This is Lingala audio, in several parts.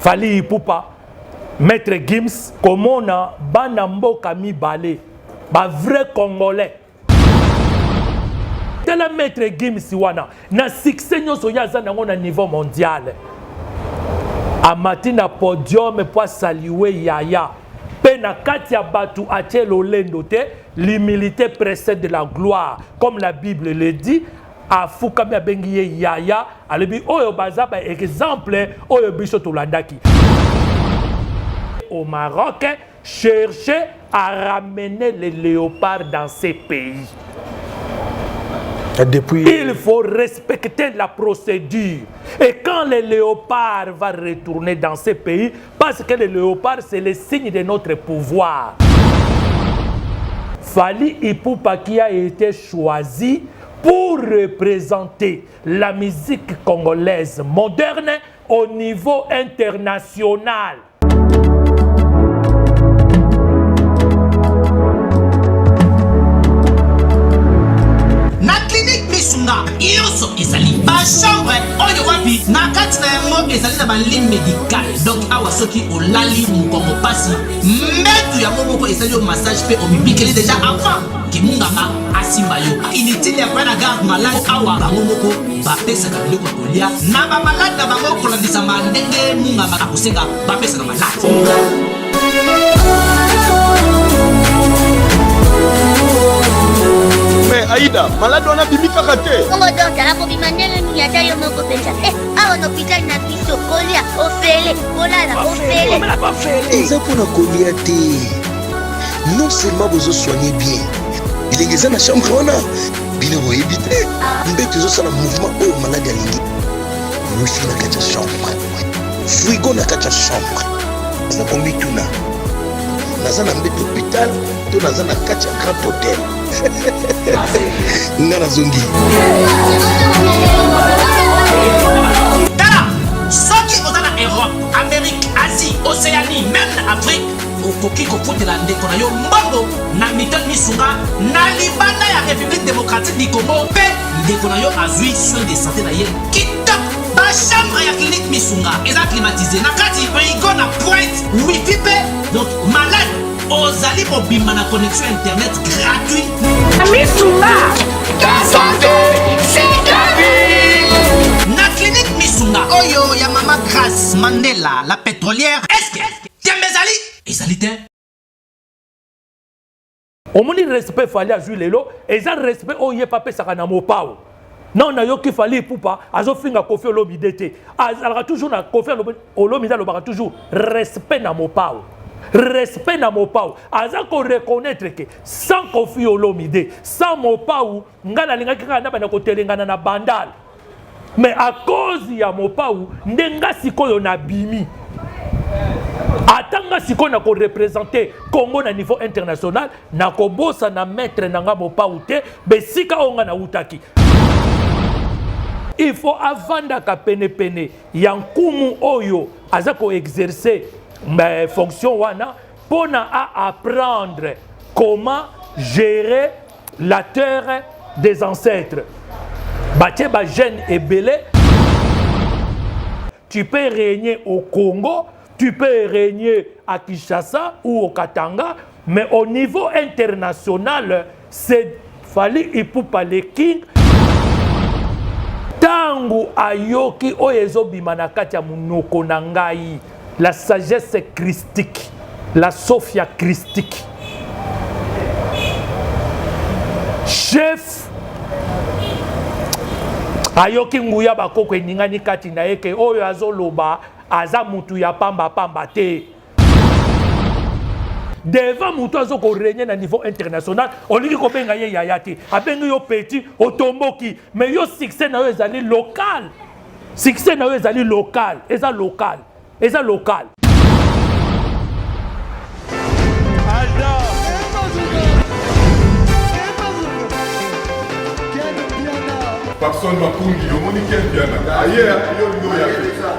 Fali Ipupa, Maître Gims, comment on a Banambo Kami Balé, ba vrai Congolais. Tel Maître Gims wana, na succès nyoso yaza na niveau mondial. A matina podium pour saluer Yaya. Pena katia batu achelo lendote, l'humilité précède la gloire, comme la Bible le dit. A Fukami Abengiye Yaya, alebi oyo bazaba exemple oyo biso tolandaki. Au Maroc, chercher à ramener les léopards dans ces pays. Depuis... Il faut respecter la procédure. Et quand les léopards vont retourner dans ces pays, parce que les léopards, c'est le signe de notre pouvoir. Fali Ipupa qui a été choisi pour représenter la musique congolaise moderne au niveau international. Yoso ezali ba chambre oyo wapi na kati na yango ezali na ba ligne médicale donc awa soki olali mukongo pasi mbetu yango moko ezali yo massage pe omibikeli déjà avant kimunganga asimba yo inutile ya kwa na garde malade awa bango moko bapesaka biloko kolia na ba malade na bango kolandisa mandenge munganga akosenga bapesaka malade. Aïda, malade on a bimi kakate. Comment donc la ko bimandele ni yata yo moko pensa. Awa no hôpital na biso kolia ofele, kolala ofele. Eza pona kolia te. Non seulement vous soignez bien. Il est na chambre wana. Bino bo éviter. Mbeto zo sala mouvement o malade alingi. Wifi na kacha chambre. Frigo na kacha chambre. Na kombi tuna. Nazana mbeto hôpital, to nazana kacha grand hôtel. Ngana zongi. Tala, soki ozana Europe, Amérique, Asie, Océanie, même Afrique, okoki kofutela ndeko na yo mbongo na Milton Misunga na libanda ya République démocratique du Congo pe ndeko na yo azui soin de santé na ye kitoko. Ba chambre ya clinique Misunga eza climatisé na kati frigo na pointe wifi pe donc malade ozali mobimba na connexion internet gratuit. Misunga, ta santé, c'est ta vie. Na clinique Misunga oyo ya Mama Grace Mandela la pétrolière. Est-ce que Tiembezali ezali te? Omoni respect fali a jouer lelo, eza respect oye pape sakana mopao. Non na yo ki Fali Ipupa azo finga Koffi Olomide te. Alors toujours na Koffi Olomide lo ba toujours respect na mopao. Respect na mopao. Aza ko reconnaître que sans Koffi Olomide, sans mopao, ngana linga kika na bana ko telengana na bandal. Mais à cause ya mopao, ndenga sikoyo na bimi. Atanga sikoyo na ko représenter Congo na niveau international, na ko bossa na maître nanga mopao te, besika onga na utaki. Il faut avant ka pene pene yankumu oyo azako exercer mes fonctions wana pona à apprendre comment gérer la terre des ancêtres. Batie ba jeune et belé. Tu peux régner au Congo, tu peux régner à Kinshasa ou au Katanga, mais au niveau international, c'est Fali Ipupa le king. Tangu ayoki oyezo bimana kati ya munoko na ngai, la sagesse christique, la sophia christique. Chef ayoki nguya bakoko eningani kati na eke oyo azoloba aza mutu ya pamba pamba te. Devant mutu azoko régner na niveau international, olingi ko benga ye yaya te. Abengi yo petit otomboki, mais yo succès na yo ezali local. Succès na yo ezali local, eza local. Eza local. Personne m'a conduit, au monde quel piano. Ailleurs, il y a fait ça.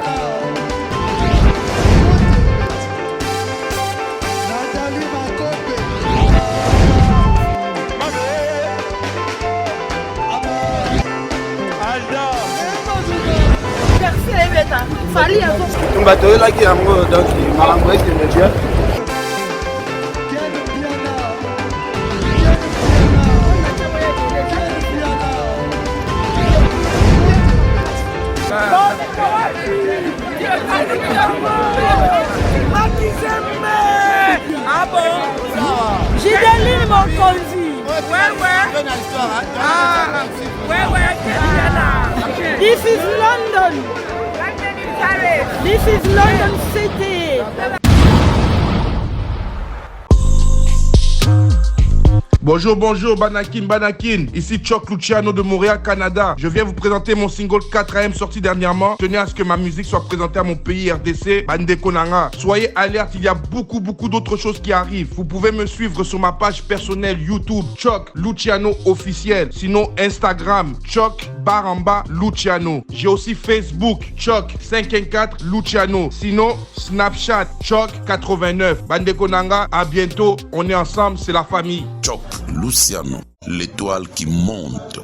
Merci, Fali bato elaki yango donc makambo ekende bien. Ah bon? Gideline Mokonzi. This is London. This is London City. Bonjour, bonjour, Banakin. Ici Choc Luciano de Montréal, Canada. Je viens vous présenter mon single 4AM sorti dernièrement. Tenez à ce que ma musique soit présentée à mon pays RDC, Bande Konanga. Soyez alerte, il y a beaucoup d'autres choses qui arrivent. Vous pouvez me suivre sur ma page personnelle YouTube, Choc Luciano officiel. Sinon, Instagram, Choc _ Luciano. J'ai aussi Facebook, Choc 514 Luciano. Sinon, Snapchat, Choc 89. Bande Konanga, à bientôt. On est ensemble, c'est la famille. Choc Luciano, l'étoile qui monte.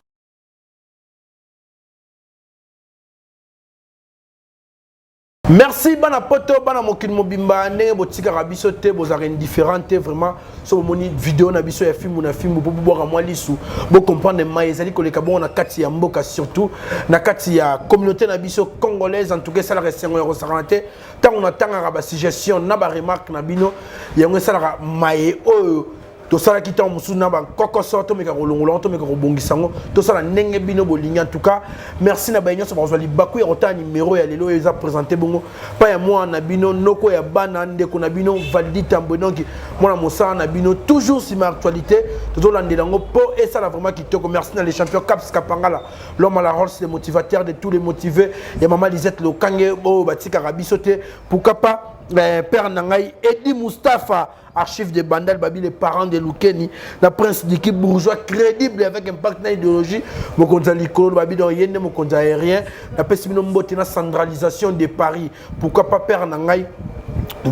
Merci bana poto bana mokili mobimba ndenge botika biso te bozaka indifférente vraiment so moni vidéo na biso ya film na film bo boka mwa lisu bo comprendre mai ezali koleka bon na kati ya mboka surtout na kati ya communauté na biso congolaise en tout cas ça la resengo ya kosakana tant on attend ba suggestion na ba remarque na bino yango ça la mai oyo to sala kita musu na ba kokoso to meka kolongola to meka kobongisango to sala ndenge bino bolingi en tout cas merci na baño so bazali baku ya rota numéro ya lelo eza présenter bongo pa ya moi na bino noko ya bana ndeko na bino validi tambo donc moi na mosala na bino toujours si ma actualité to landelango po et ça la vraiment kitoko merci na les champions Caps Kapangala l'homme à la Rolls le motivateur de tous les motivés et maman Lisette Lokange o batika rabisote pourquoi pas père Nangai Edi Mustafa archive de Bandal Babi les parents de Lukeni la prince d'équipe bourgeois crédible avec impact na idéologie mokonza likolo Babi do yende mokonza aérien la pessimino mbote na centralisation de Paris pourquoi pas père Nangai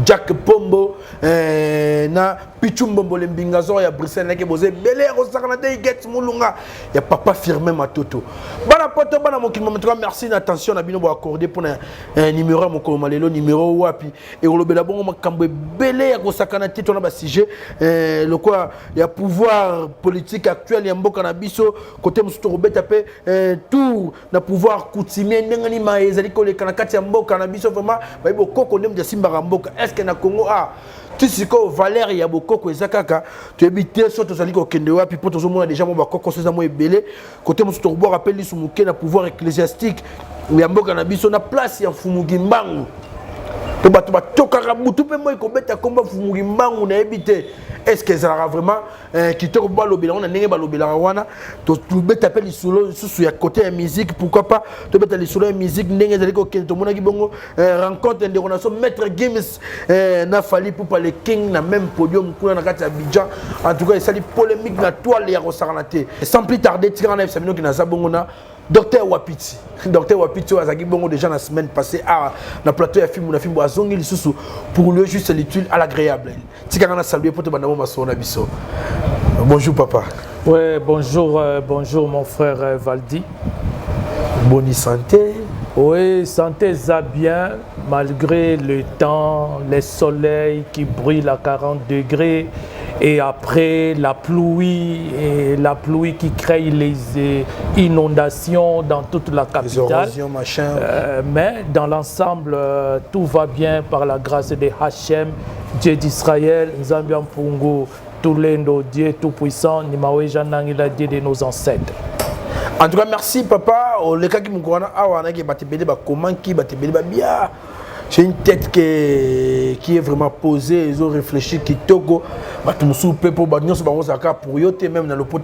Jack Pombo na Pichumbombo le mbingazo ya Bruxelles na ke boze belé rosakana de get mulunga ya papa firmé matoto bana poto bana mokili mometro merci na attention na bino bo accorder pour un numéro moko malelo numéro wapi et olobela bongo makambo belé ya kosakana tito na ba sujet le quoi ya pouvoir politique actuel ya mboka na biso côté musuto robeta pe tour na pouvoir coutumier ndengani ma ezali koleka na kati ya mboka na biso vraiment ba ibo koko ndem de simba mboka est-ce que na Congo Tisiko Valère ya bokoko ezakaka tu habité so to zali ko kende wapi po to zo mona déjà mo bakoko so za mo ebele côté musu to bo rappeli su muke na pouvoir ecclésiastique ya mboka na biso na place ya Fumugi Mbangu to bato batokaka butu pe mo ikobeta komba Fumugi Mbangu na ebité est-ce que ça sera vraiment kitoko ba lobela on a ndenge ba lobela wana to beta pe lisolo susu ya côté ya musique pourquoi pas to beta lisolo ya musique ndenge zali ko kende to mona ki bongo rencontre de relation maître Gims na fali pour parler king na même podium kuna na kati ya Abidjan en tout cas il sali polémique na toile ya kosakanaté sans plus tarder tirana na samino ki na za bongo na Docteur Wapiti azaki bongo déjà la semaine passée na plateau ya film na film azongi lisusu pour lui juste l'utile à l'agréable tikanga na saluer pour te bandamo masona biso. Bonjour papa. Ouais, bonjour mon frère Valdi. Bonne santé. Oui, santé ça bien malgré le temps, le soleil qui brille à 40 degrés. Et après la pluie qui crée les inondations dans toute la capitale. Les érosions, machin. Mais dans l'ensemble, tout va bien par la grâce de Hachem, Dieu d'Israël, Nzambian Pungo, Toulendo, Dieu tout-puissant, Nimawe Janangila, Dieu de nos ancêtres. En tout cas, merci papa. Le cas qui me connaît, comment qui bien. J'ai une tête qui est vraiment posée, ils ont réfléchi, qui togo, pour yote même dans le pot,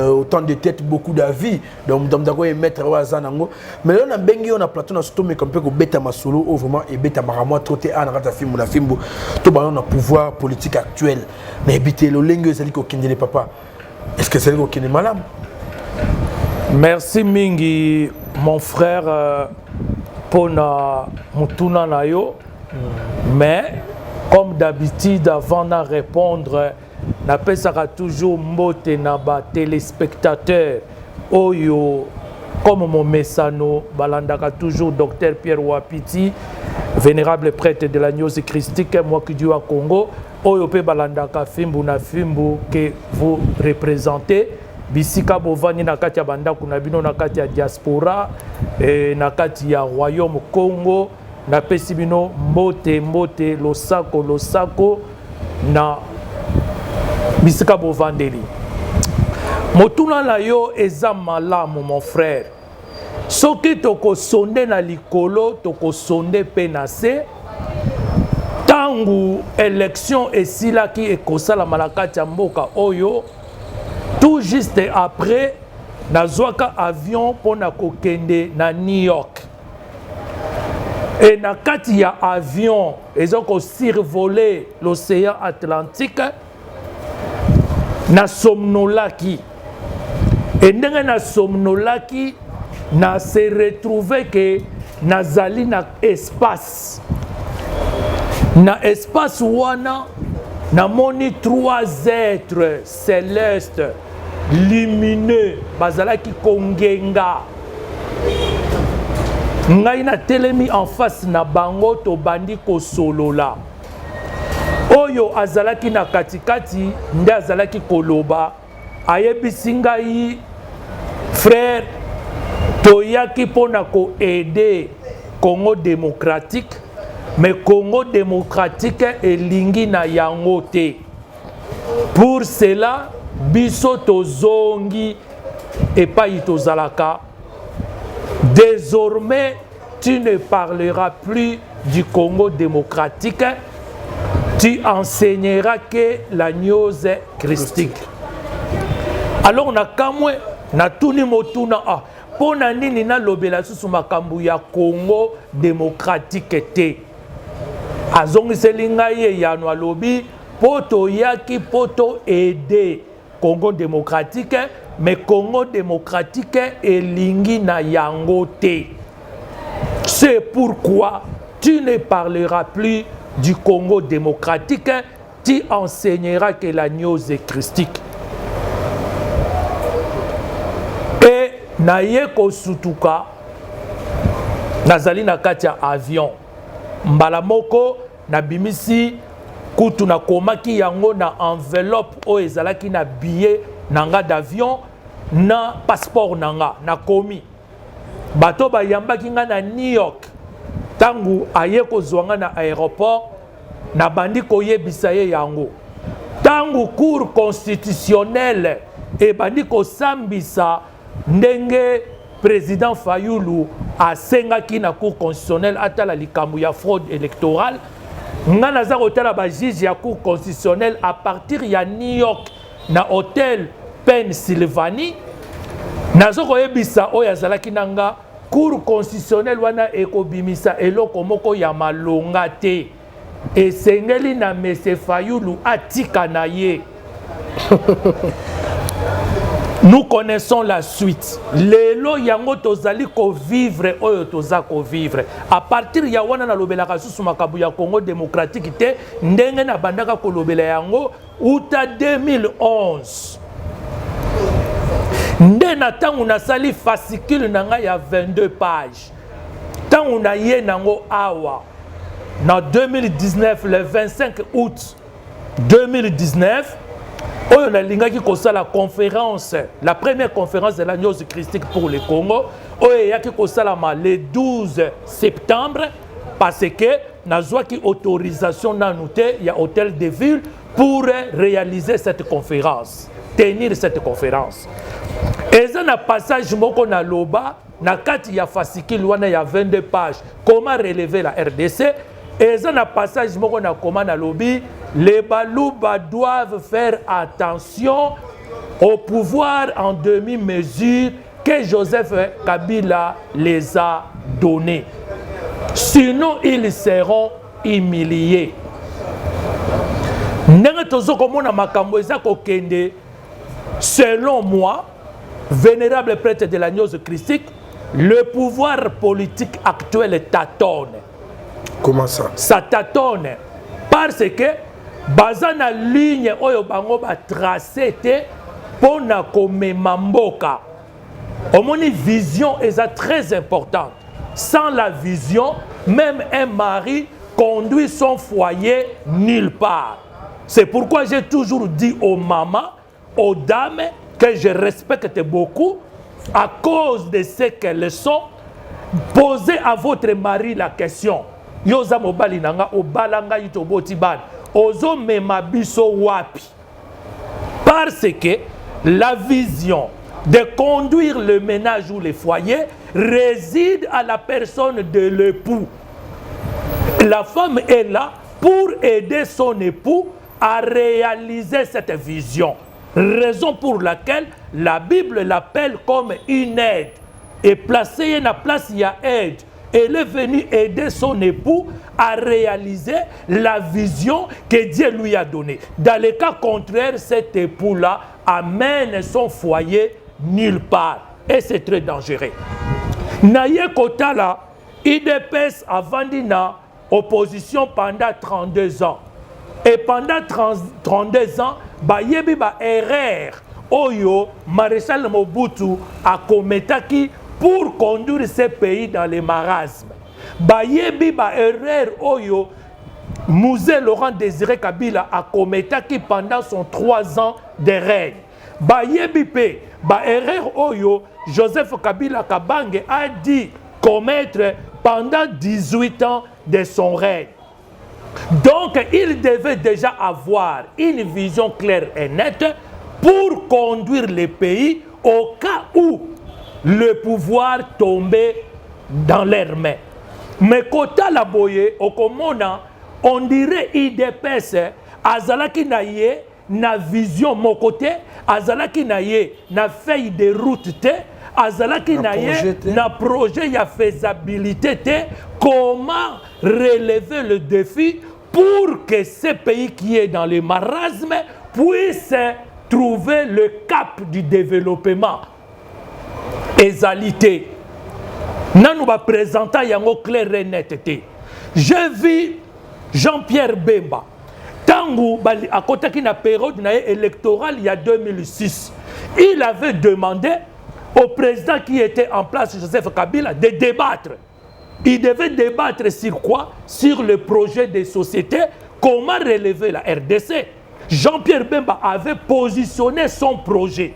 autant de têtes, beaucoup d'avis, donc d'accord et mettre au hasard. Mais là on a bengi on a plateau na surtout mais comme peu beta masolo vraiment et beta maramo troté à na film na film to ba on a pouvoir politique actuel mais habiter le lingue zali ko kindele papa. Est-ce que c'est ko kindele malam? Merci mingi mon frère Pona Mutuna Nayo, mais comme d'habitude, avant de répondre, n'appelle ça toujours mbote naba téléspectateur oyo comme mon messano balandaka toujours docteur Pierre Wapiti, vénérable prêtre de l'agneau christique, moi qui dis à Congo, oyope balandaka fimbu na fimbu que vous représentez. Bisika bovani na kati ya banda kuna bino na kati ya diaspora na kati ya royaume Congo na pesi bino mbote mbote losako na bisika bovandeli. Motuna na yo eza malamu mon frère. Soki toko sonde na likolo toko sonde pe na se tangu élection esilaki ekosala malakati ya mboka oyo. Tout juste après, nazwaka avion pour na kokende na New York. Et na kati ya avion, ils ont survolé l'océan Atlantique. Na somnolaki. Et ndenge na somnolaki, na se retrouvé que nazali na espace. Na espace wana, na moni 3 êtres célestes. Lumineux, bazalaki kongenga. Ngai na telemi en face na bango to bandi ko solola. Oyo azalaki na katikati nde azalaki koloba. Ayebisi ngai frère toyaki pona ko aider Congo démocratique, mais Congo démocratique elingi na yango te. Pour cela biso tozongi epai tozalaka. Désormais, tu ne parleras plus du Congo démocratique, tu enseigneras que l'agneau christique. Alors na kamwe na tuni motuna pona nini na lobela susu makambu ya Congo démocratique te. Azongiseli ngai ya no alobi poto yaki poto aider Congo démocratique, mais Congo démocratique elingi na yango te. C'est pourquoi tu ne parleras plus du Congo démocratique, tu enseigneras que l'agneau est christique. Et naye ko sutuka nazali na kati ya avion mbala moko na bimisi kutu na komaki yango na enveloppe o ezalaki na billet nanga d'avion na passeport nanga na komi bato bayambaki nga na New York tangu aye kozwanga na aéroport na bandi koyebisa ye yango tangu cour constitutionnelle e bandi kosambisa ndenge président Fayulu asengaki na cour constitutionnelle atala likambo ya fraude électorale. Nga naza kotala ba juge ya cour constitutionnelle à partir ya New York na hôtel Pennsylvanie. Nazo koyebisa oyo azalaki nanga cour constitutionnelle wana ekobimisa eloko moko ya malonga te. Esengeli na Mese Fayulu atika na ye. Nous connaissons la suite. Lelo yango tozali ko vivre oyo toza ko vivre. À partir ya wana na lobela kasusu makabu ya Congo démocratique te ndenge na bandaka ko lobela yango uta 2011. Nde na tangu na sali fascicule nanga ya 22 pages. Tangu na ye nango awa na 2019 le 25 août 2019 on a l'ingaki la conférence, la première conférence de l'agneau christique pour le Congo. On a le 12 septembre parce que nous avons autorisation dans il y a hôtel de ville pour réaliser cette conférence, tenir cette conférence. Et ça un passage moko na loba na kati ya fascicule wana ya 22 pages. Comment relever la RDC? Et ça un passage moko na comment na lobby. Les Balouba doivent faire attention au pouvoir en demi-mesure que Joseph Kabila les a donné. Sinon, ils seront humiliés. Selon moi, vénérable prêtre de l'agneau christique, le pouvoir politique actuel tâtonne. Comment ça? Ça tâtonne parce que bazana ligne oyo bango ba tracé te pona komema mboka Omoni vision est très importante. Sans la vision, même un mari conduit son foyer nulle part. C'est pourquoi j'ai toujours dit aux mamans, aux dames, que je respecte beaucoup, à cause de ce qu'elles sont. Posez à votre mari la question. Yoza mobali nanga obalanga yitoboti ban. Ozo memabiso wapi. Parce que la vision de conduire le ménage ou le foyer réside à la personne de l'époux. La femme est là pour aider son époux à réaliser cette vision. Raison pour laquelle la Bible l'appelle comme une aide. Et placée dans la place, il y a aide. Elle est venue aider son époux à réaliser la vision que Dieu lui a donnée. Dans le cas contraire, cet époux-là amène son foyer nulle part. Et c'est très dangereux. Naye Kotala, IDPS a vendu dans opposition pendant 32 ans. Et pendant 32 ans, bayebi ba erreur oyo Maréchal Mobutu a commetaki pour conduire ce pays dans le marasme. Bayebi ba erreur oyo Mouzé Laurent Désiré Kabila a commetaki pendant son 3 ans de règne. Bayebi pe ba erreur oyo Joseph Kabila Kabange a dit commettre pendant 18 ans de son règne. Donc, il devait déjà avoir une vision claire et nette pour conduire le pays au cas où le pouvoir tombait dans leurs mains. Mais Kota Laboye, au Komona, on dirait IDPS, Azalaki Naye, na vision mon côté, Azalaki Naye, na feuille de route, Azalaki Naye, na projet, ya faisabilité, comment relever le défi pour que ce pays qui est dans le marasme puisse trouver le cap du développement. Égalité. Nous va présenter yango clair et netteté. Je vis Jean-Pierre Bemba. Tangu à côté de la période électorale il y a 2006, il avait demandé au président qui était en place, Joseph Kabila, de débattre. Il devait débattre sur quoi? Sur le projet des sociétés, comment relever la RDC. Jean-Pierre Bemba avait positionné son projet.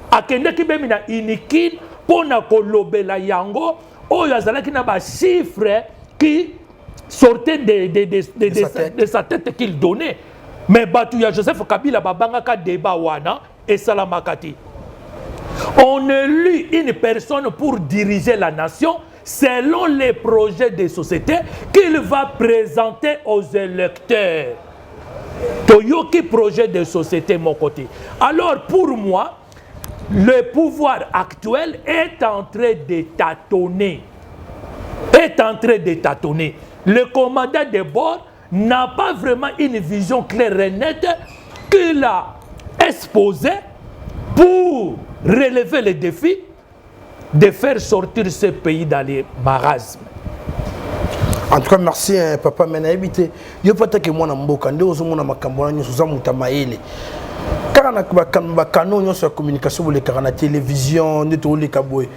Akendeki Bemina inikin pona kolobela yango oyo azalaki na ba chiffres qui sortaient de sa tête qu'il donnait. Mais Batouya Joseph Kabila babangaka débat wana et salamakati. On élit une personne pour diriger la nation selon les projets des sociétés qu'il va présenter aux électeurs. Toyoki projet de société mon côté. Alors pour moi, le pouvoir actuel est en train de tâtonner. Le commandant de bord n'a pas vraiment une vision claire et nette qu'il a exposée pour relever les défis de faire sortir ce pays dans les marasmes. En tout cas, merci papa Menaïbité. Yo pata ke mwana mboka nde ozomona makambo na nyoso za mutamaele. Kaka na bakano nyoso ya communication bole kaka na télévision nde to le kaboy.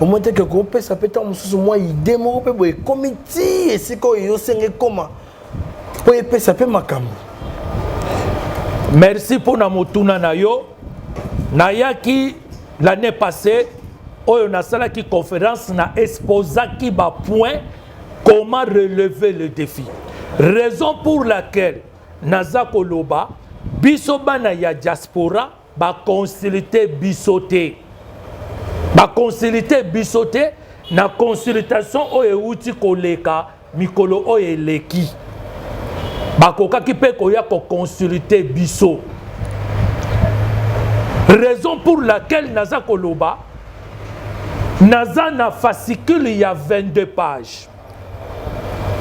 Au moins que ko pesa peta mususu moi idée mo pe boy committee et siko yo senge koma. Po pesa pe makambo. Merci pour na motuna na yo. Nayaki l'année passée oyo na sala ki conférence na exposa ki ba point comment relever le défi. Raison pour laquelle naza koloba biso bana ya diaspora ba consulter bisoté. Ba consulter bisoté na consultation oyo uti koleka mikolo oyo leki. Ba koka ki pe koya ko consulter biso. Raison pour laquelle naza koloba naza na fascicule il y a 22 pages.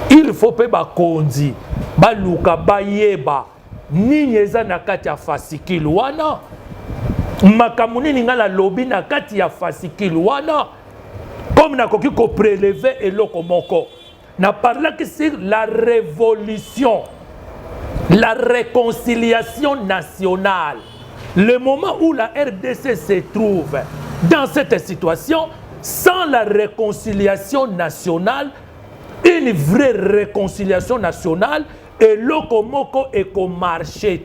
Il faut pe ba kondi ba luka ba yeba nini eza na kati ya fascicule wana makamuni ninga la lobi na kati ya fascicule wana comme na koki ko prélever eloko moko na parla que sur la révolution, la réconciliation nationale. Le moment où la RDC se trouve Dans cette situation, sans la réconciliation nationale, une vraie réconciliation nationale, et lokomoko et comme marché.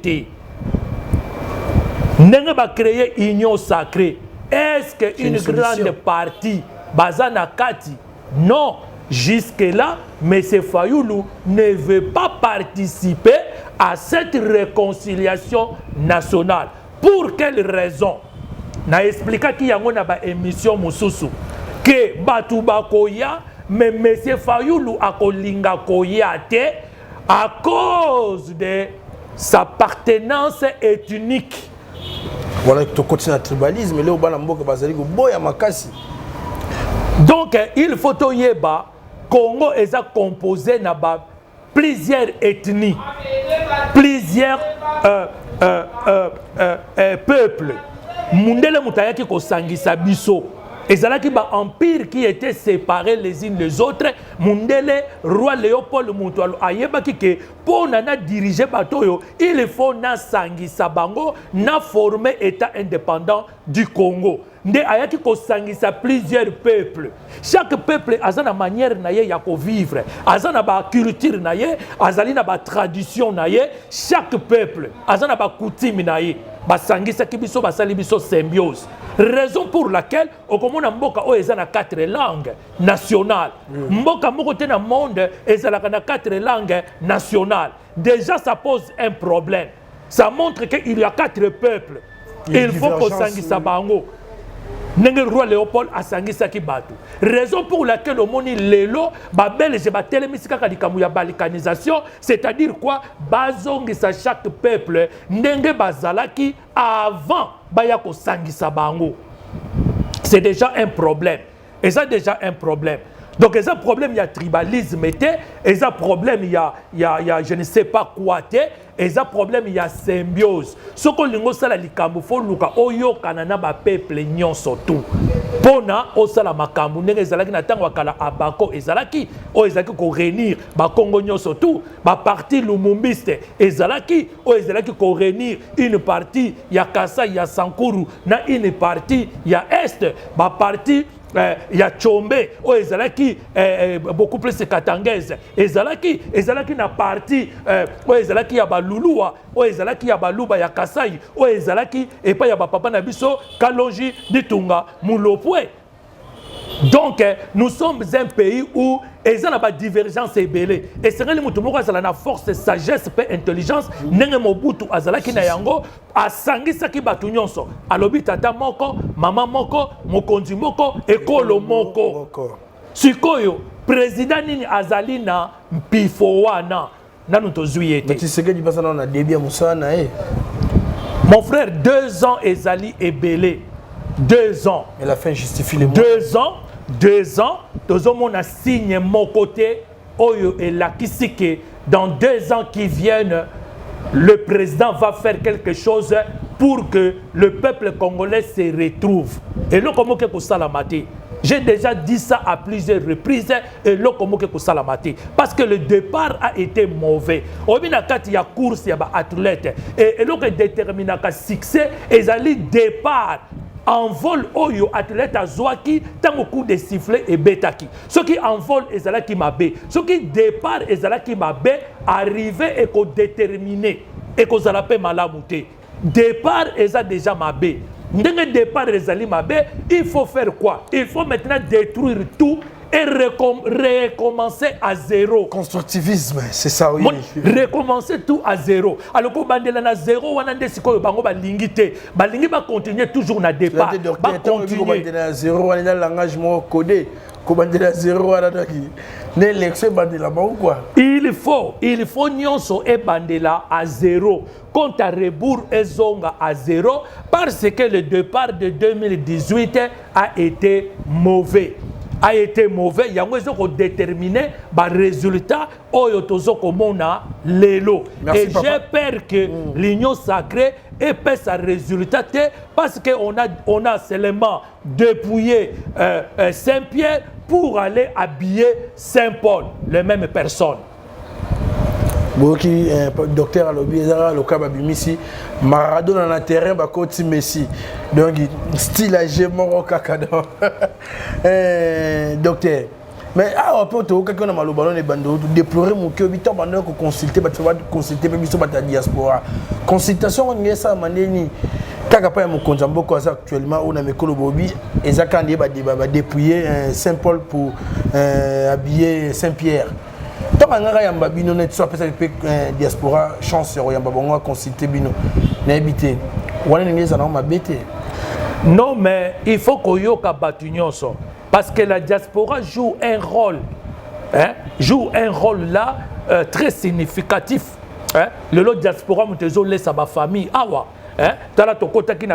N'est pas créer union sacrée. Est-ce qu'une grande partie, Bazana Kati? Non. Jusque-là, M. Fayoulou ne veut pas participer à cette réconciliation nationale. Pour quelle raison? Na expliqué qu'il y a une émission Moussousou que Batouba Koya, mais M. Fayoulou a kolinga Koya à cause de sa appartenance ethnique. Voilà, tu continues le tribalisme, mais là, donc, il faut que le Congo est composé de plusieurs ethnies, plusieurs peuples. Mundele Moutayaki Kosangisa Biso. Et c'est là qu'il y a un empire qui était séparé les unes des autres. Mundele, roi Léopold Moutoualo, Ayebaki que pour nana diriger Batoyo, il faut na sangisa bango, na former État indépendant du Congo. Nde ayaki ko sangisa plusieurs peuples. Chaque peuple a sa manière naye ya ko vivre, a sa ba culture naye, azali na ba tradition naye. Chaque peuple a sa ba coutume naye. Ba sangisa kibiso ba sali biso symbiose. Raison pour laquelle au komona mboka o ezana 4 langues nationales. Mboka moko te na monde ezala na 4 langues nationales. Déjà ça pose un problème. Ça montre qu'il y a 4 peuples. Il faut qu'on sangisa bango. Nenge roi Léopold a sangisaki batu. Raison pour laquelle au moni lelo ba belge ba telemisika kadikamu ya balkanisation, c'est-à-dire quoi? Bazongisa chaque peuple nenge bazalaki avant baya ko sangisa bango. C'est déjà un problème. Et ça déjà un problème. Donc, il y a un problème, il y a tribalisme, il y a un problème, il y a je ne sais pas quoi, il y a un problème, il y a symbiose. Ce que l'on a fait, c'est que ba peuple nyon surtout. Pona osala makambu ndenge ezalaki na tango akala abako ezalaki o ezalaki ko réunir ba Congo nyon surtout ba parti lumumbiste ezalaki o ezalaki ko réunir une partie ya Kasa ya Sankuru na une partie ya Est ba parti il y a Tchombe, oh ezalaki beaucoup plus katangese, ezalaki na partie, oh ezalaki ya balulua, oh ezalaki ya baluba ya Kasai, oh ezalaki et pas ya papa na biso Kalonji Ditunga Mulopwe. Donc nous sommes un pays où il y a une divergence ébélée. Et c'est vrai que nous avons force, sagesse et intelligence. Nous avons Azalaki na yango a sangisaki batu nyonso. Alobi tata moko, mama moko, mokonzi moko, ekolo moko. Sikoyo, président nini azali na mpifo wana. Nanu tozui ete. Mon frère, 2 ans ezali ébélé. 2 ans. Mais la fin justifie les mots. 2 ans, on a signé mon côté, Oyo et la Kisike, dans 2 ans qui viennent, le président va faire quelque chose pour que le peuple congolais se retrouve. Et là, comment que ça la maté? J'ai déjà dit ça à plusieurs reprises, et là, comment que ça la maté? Parce que le départ a été mauvais. Au minimum, il y a course, il y a athlète. Et là, détermine le succès, et il départ. En vol, oyo athlète azwaki tango coup de sifflet et betaki. Ceux qui en vol ezalaki mabe, ceux qui départ ezalaki mabe, arrivé et ko déterminé et ko zalape malamuté. Départ eza déjà mabe. Ndenge départ ezali mabe, il faut faire quoi? Il faut maintenant détruire tout et recommencer à zéro. Constructivisme, c'est ça, oui. Recommencer tout à zéro. Alors, quand on est à zéro, on a des psychologues qui vont l'ingiter. Ils vont continuer toujours na départ. Ils vont continuer à zéro, on est dans le langage codé. Comment dire à zéro, il faut nyonso et bandela à zéro. Compte à rebours et zonga à zéro parce que le départ de 2018 a été mauvais. A été mauvais, il y a un déterminé par résultat oyo tozo komona lelo. Et j'ai peur que l'union sacrée ait sa résultat parce qu'on a seulement dépouillé Saint-Pierre pour aller habiller Saint-Paul, les mêmes personnes. boki docteur alobi ezara le cas babimisi Maradona na terrain ba koti Messi donc style age moko kaka donc docteur mais on peut to ka kona maloba non e bando déplorer mon que bitan bando ko consulter ba tu vas consulter ba biso ba ta diaspora consultation on ngesa maneni kaka pa mo konza mboko actuellement on a mekolo bobi ezaka ndi ba dépouiller Saint-Paul pour habiller Saint-Pierre. Tant que yamba bino net soit peut diaspora chance yamba bongo consulter bino na habiter wana ngeza na ma bête. Non mais il faut qu'on yoka batunyoso parce que la diaspora joue un rôle là très significatif le lot diaspora mutezo laisse à ma famille awa. Dans la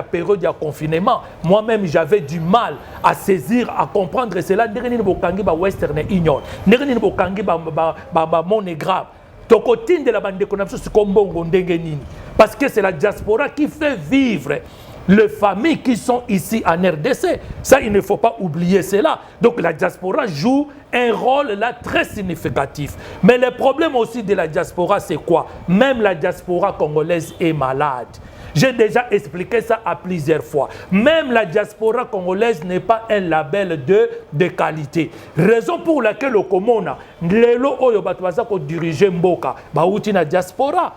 période de confinement, moi-même j'avais du mal à saisir, à comprendre cela. Western Union, parce que c'est la diaspora qui fait vivre les familles qui sont ici en RDC. Ça, il ne faut pas oublier cela. Donc la diaspora joue un rôle là très significatif. Mais le problème aussi de la diaspora, c'est quoi? Même la diaspora congolaise est malade. J'ai déjà expliqué ça à plusieurs fois. Même la diaspora congolaise n'est pas un label de qualité. Raison pour laquelle le Komona, lelo oyo batwaza ko diriger mboka, ba uti na diaspora.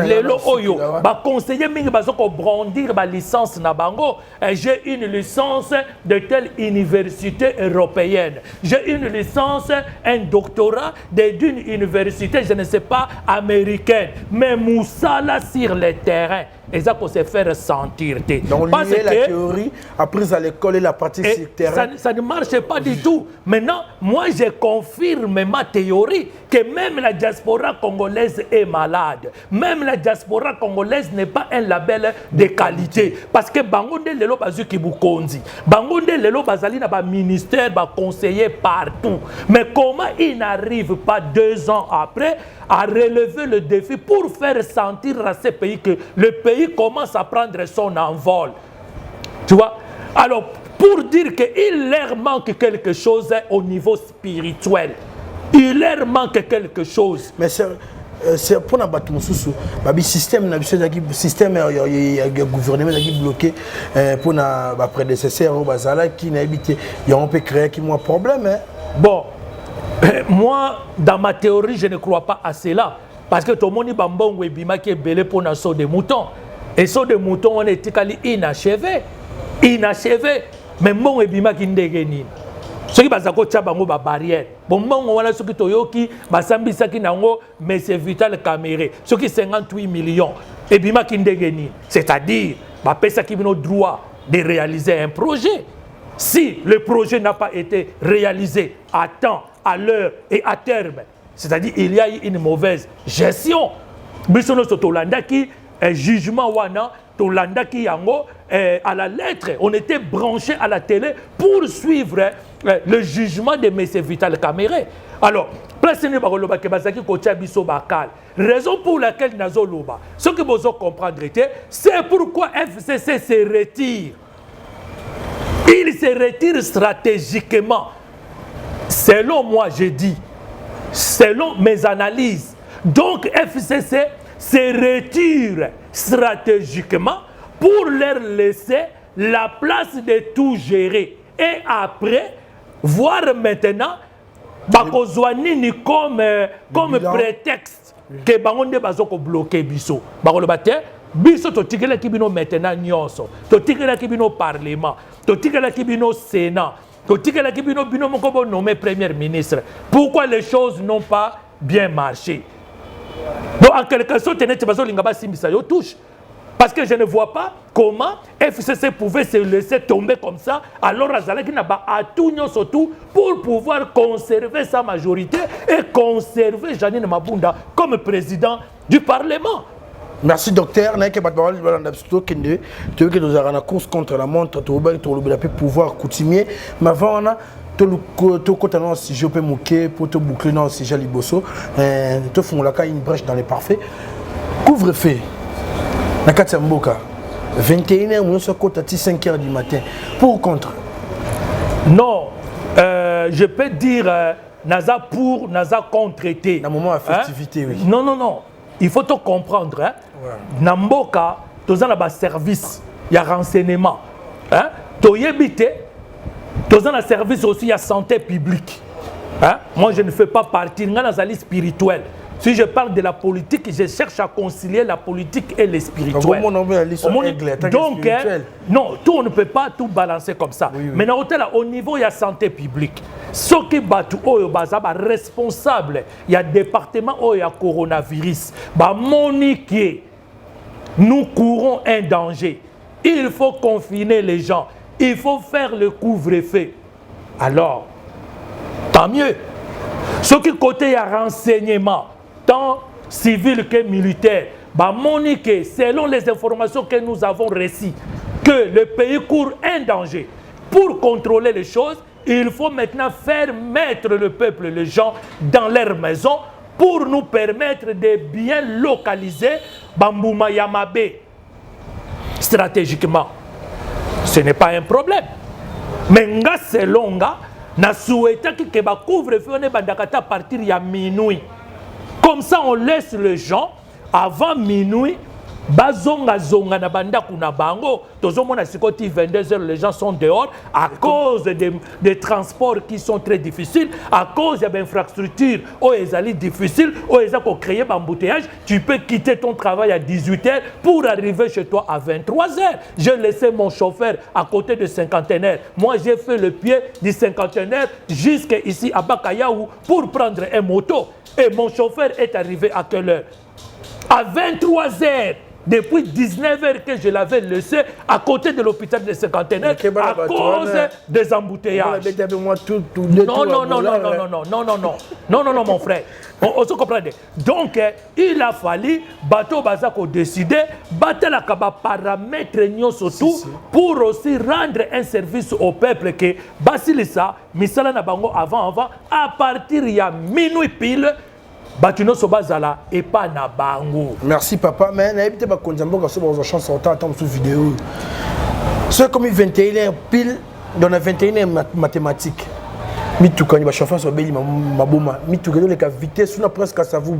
Lelo oyo, ba conseiller mingi bazo ko brandir ba licence na bango. J'ai une licence de telle université européenne. J'ai une licence, un doctorat d'une université, je ne sais pas, américaine. Mais Moussala sur le terrain. Et ça pour se faire sentir. Donc, parce que la théorie apprise à l'école et la pratique sur le terrain. Ça ne marche pas du tout. Maintenant, moi, je confirme ma théorie que même la diaspora congolaise est malade. Même la diaspora congolaise n'est pas un label de qualité. Parce que Bangonde Lelo Bazuki Bukonzi, Bangonde Lelo Bazali n'a pas ministère, pas conseiller partout. Mais comment il n'arrive pas 2 ans après à relever le défi pour faire sentir à ces pays que le pays commence à prendre son envol. Tu vois? Alors, pour dire qu'il leur manque quelque chose au niveau spirituel, il leur manque quelque chose. Mais c'est pour la battre mon sous le système gouvernement qui bloqué pour na prédécesseur bazala qui n'a habité il on peut créer qui moi problème. Bon, moi dans ma théorie je ne crois pas à cela parce que tout le monde bambon webima qui est belé pour un saut de mouton et saut de mouton on est inachevé mais mon webima qui ndegeni ce qui bazako tchabango ba barrière bon mon wana ce qui toyoki basambisa ki nango mais c'est Vital Kamerhe ce qui 58 millions et bima ki ndegeni c'est-à-dire ba pesa ki bino droit de réaliser un projet. Si le projet n'a pas été réalisé à temps, à l'heure et à terme, c'est-à-dire il y a eu une mauvaise gestion. Bisono Sotolanda qui jugement wana Tolanda qui yango à la lettre, on était branché à la télé pour suivre le jugement de M. Vital Kamerhe. Alors, raison pour laquelle Nazoloba, ce que vous comprendre, c'est pourquoi FCC se retire. Il se retire stratégiquement. Selon moi, je dis, selon mes analyses. Donc, FCC se retire stratégiquement pour leur laisser la place de tout gérer. Et après, voir maintenant, Bakozouani comme prétexte que Bangonde Bazoko bloqué Bisso. Biso to tikela kibino maintenant nyonso to tikela kibino parlement to tikela kibino sénat to tikela kibino bino moko nommé premier ministre. Pourquoi les choses n'ont pas bien marché? Donc en quelque sorte tenez bazo lingaba simbisa yo touche parce que je ne vois pas comment FCC pouvait se laisser tomber comme ça alors Azalaki n'a pas à tout nyonso tout pour pouvoir conserver sa majorité et conserver Janine Mabunda comme président du parlement. Merci docteur. Tu veux que nous avons une course contre la montre, tu veux pouvoir coutumier. Mais avant, tu as si je peux mouquer pour te boucler dans si j'ai liboso, tu fais une brèche dans les parfaits. Couvre-feu. Na Katamboka. 21h, nous sommes à 5h du matin. Pour ou contre? Non, je peux dire naza pour, naza contre été. Dans le moment de festivité, oui. Non, non, non. Il faut te comprendre. Hein? Ouais. Namboka, tu as un service, il y a renseignement. Hein? Tu as un service aussi, il y a santé publique. Hein? Moi, je ne fais pas partie de la liste spirituelle. Si je parle de la politique, je cherche à concilier la politique et le spirituel. Donc, non, tout, on ne peut pas tout balancer comme ça. Oui, oui. Mais au niveau, il y a santé publique. Ce qui est responsable, il y a département où il y a coronavirus. Monique, nous courons un danger. Il faut confiner les gens. Il faut faire le couvre-feu. Alors, tant mieux. Ce qui côté, il y a renseignement. Tant civil que militaire, Monique, selon les informations que nous avons reçues, que le pays court un danger. Pour contrôler les choses, il faut maintenant faire mettre le peuple, les gens, dans leur maison pour nous permettre de bien localiser Bambouma Yamabe stratégiquement. Ce n'est pas un problème. Mais selon nga, na souhaita que ba couvre-feu ne bandakata partir ya minuit. Comme ça, on laisse les gens avant minuit. Bazonga zonga na banda kuna bango. Tozomona sikoti 22h, les gens sont dehors à cause des transports qui sont très difficiles, à cause des infrastructures où ils allaient difficiles, où ils ont créé un embouteillage. Tu peux quitter ton travail à 18h pour arriver chez toi à 23h. J'ai laissé mon chauffeur à côté de cinquantenaire. Moi, j'ai fait le pied du cinquantenaire jusqu'ici à Bakayaou pour prendre un moto. Et mon chauffeur est arrivé à quelle heure? À 23h. Depuis 19h que je l'avais laissé à côté de l'hôpital de cinquantenaire à cause des embouteillages. Non, mon frère. On se comprend. Donc, il a fallu, bateau Bazako décider, battre la paramètre surtout pour aussi rendre un service au peuple que Basilissa, Misala Nabango avant, à partir il y a minuit pile. Batino Sobazala et pas na bango. Merci papa, mais n'habitez pas Konzambo quand c'est chance en temps sous vidéo. C'est comme 21h pile dans la 21h mathématiques. Mitukani ba chauffeur so beli maboma. Mitukani le ka vitesse na presque ça vous.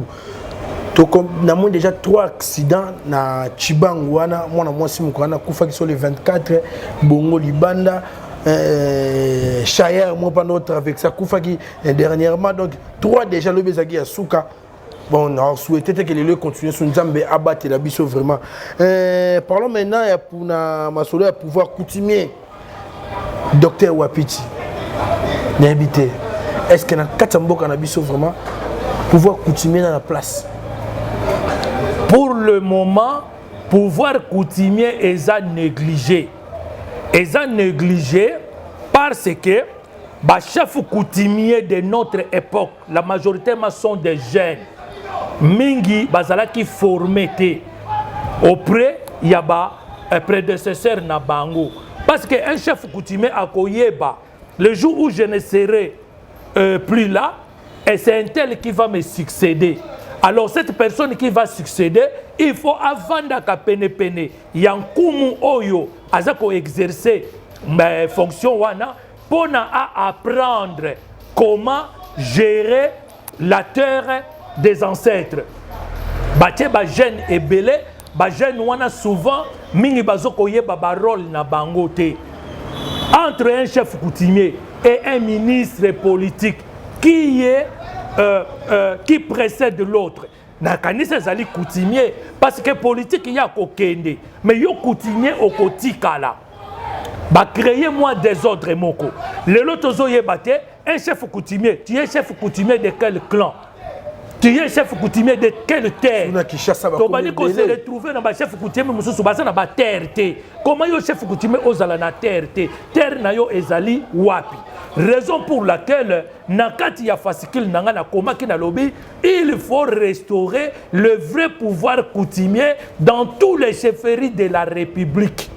Donc on a déjà 3 accidents na Chibangwana, moi na moi si mukana kufa qui sont les 24 Bongo Libanda. Chaya, moi pendant notre avec ça, Koufaki dernièrement, donc 3 déjà le Bezagi à Souka. Bon, on a souhaité que les lieux continuent sur Nzambe abattre la biso vraiment. Parlons maintenant pour ma solo à pouvoir coutumier docteur Wapiti. N'habité. Est-ce qu'il y a 4 mboka na biso vraiment pouvoir coutumier dans la place? Pour le moment, pouvoir coutumier est à négliger. Ils ont négligé parce que les chefs coutumiers de notre époque, la majorité sont des jeunes. Mingi, bazala qui formé auprès, il y a un prédécesseur na bango. Parce qu'un chef coutumier a koyeba, le jour où je ne serai plus là, et c'est un tel qui va me succéder. Alors cette personne qui va succéder, il faut avant d'appeler pene yankumu oyo azako exercer mes fonctions wana pour apprendre comment gérer la terre des ancêtres. Baté ba jeune et belé, ba jeune wana souvent mingi bazoko yeba ba rôle na bangote. Entre un chef coutumier et un ministre politique qui précède l'autre. Nakanisa zali coutumier parce que politique y a kokende mais yo coutumier au kotikala ba créer moi des ordres moko le lotozo yebate un chef coutumier tu es chef coutumier de quel clan tu es chef coutumier de quelle terre to bani ko se retrouver na ba chef coutumier mususu basa na ba terre te comment yo chef coutumier ozala na terre te terre na yo ezali wapi. Raison pour laquelle, nakati ya fasikil nanga na komaki na lobi, il faut restaurer le vrai pouvoir coutumier dans tous les chefferies de la République.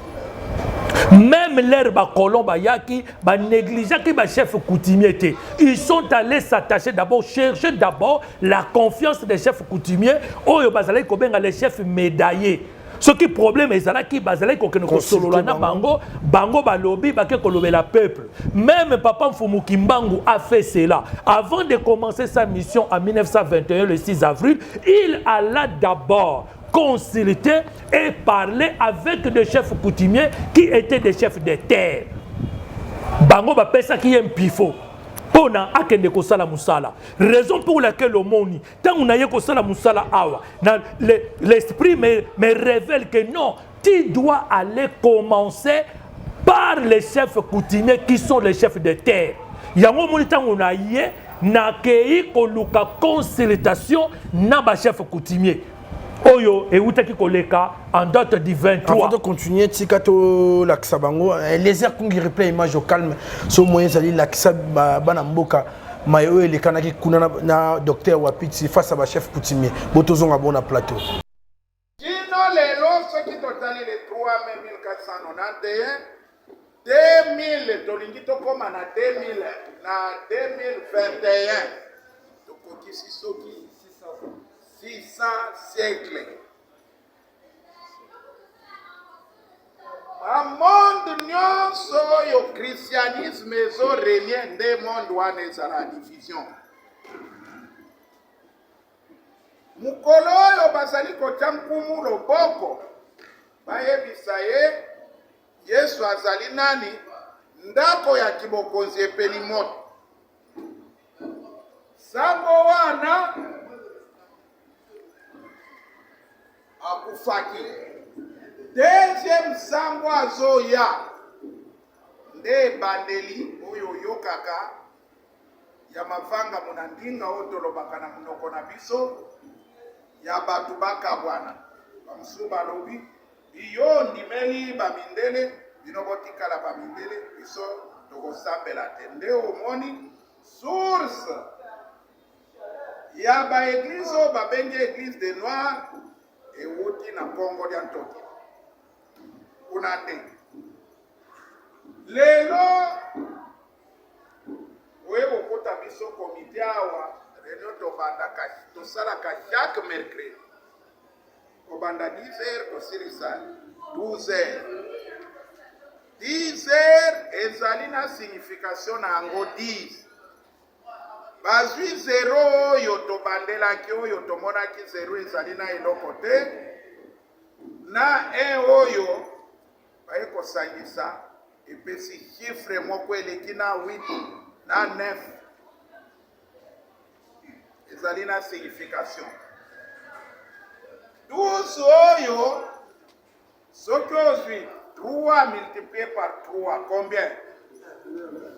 Même l'herbe colon yaki, ba négligé ba chef coutumier. Ils sont allés s'attacher d'abord, chercher d'abord la confiance des chefs coutumiers. Oyo bazalé kobenga les chefs médaillés. Ce qui problème ezalaki bazalaki kokende kosolola na bango bango balobi bake kolobela peuple. Même Papa Mfumu Kimbangu a fait cela. Avant de commencer sa mission en 1921 le 6 avril, il alla d'abord consulter et parler avec des chefs coutumiers qui étaient des chefs de terre. Bango ba pesa qui est un pifo. Pona akende kosala musala. Raison pour laquelle le moni, tant on a eu kosala musala awa, l'esprit me révèle que non, tu dois aller commencer par les chefs coutumiers qui sont les chefs de terre. Yango moni tant on a eu na kei koluka consultation na ba chef coutumier. Oyo et outaki koleka en date du 23. Avant de continuer, Tikato Laksabango, les airs qui replay image au calme, so moyen zali Laksa Banamboka, Mayo et les Kanaki Kuna na docteur Wapiti face à ma chef coutumier. Botozon à bon à plateau. Sinon, les lots, ceux qui totalent les 3 1491, 2000, Tolingito comme en 2000, na 2021, Tokoki Sisoki. 600 siècles. A monde nyonso yo christianisme ezo régner nde monde wana ezala division. Mukolo oyo bazali kotya nkumu loboko bayebisa ye Yesu azali nani ndako ya kibokonzi epeli moto. Sango wana akufaki. Deuxième sango azoya nde bandeli oyo yokaka ya mavanga munandinga otolobaka na munoko na biso ya batu bakabwana bamusuba lobi biyo ndimeli bamindele binobotikala bamindele biso tokosambela te nde omoni source ya baeglise oyo babengi église de noir ewuti na Congo dia Ntoki kuna nde lelo oye bokota biso komite awa réunion tobandaka tosalaka chaque mercredi kobanda 10h kosilisa 12h 10h ezali na signification na yango 10 bazwi 0 oyo tobandelaki oyo tomonaki 0 ezali na eloko te na 1 oyo baye kosangisa epesi chiffre moko eleki na 8 na 9 ezali na signification 12 oyo soki ozwi 3 multiplié par 3 combien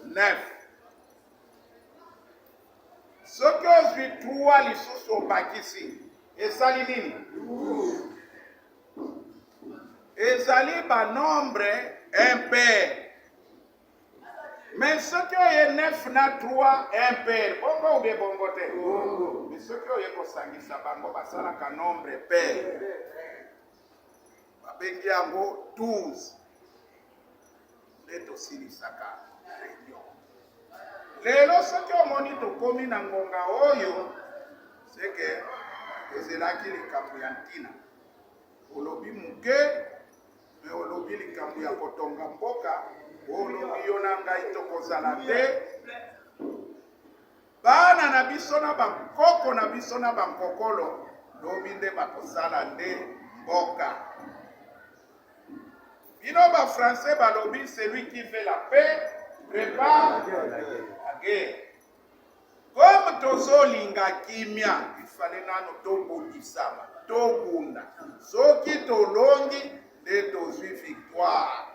9 soki ozwi 3 lisusu obakisi esali nini ezali banombre impair. Mais ce qui est 9 na 3 impair, bongo ou bien bongo te? Bongo. Mais ce qui est kosangisa bango basalaka nombre pair. Babengi yango 12. Leto silisaka réunion. Lelo ce qui omoni tokomi na ngonga oyo, c'est que ezelaki likambo ya ntina. Olobi muke me olobi likambo ya kotonga mboka olobi yo na ngai tokozala te bana na biso na bakoko na biso na bankokolo lobi nde bakosala nde mboka bino bafrançais balobi celui qui fait la paix prépare la guerre. Comme tozolinga kimia ifale nano tobundisama tobunda soki tolongi nde tozwi victoire.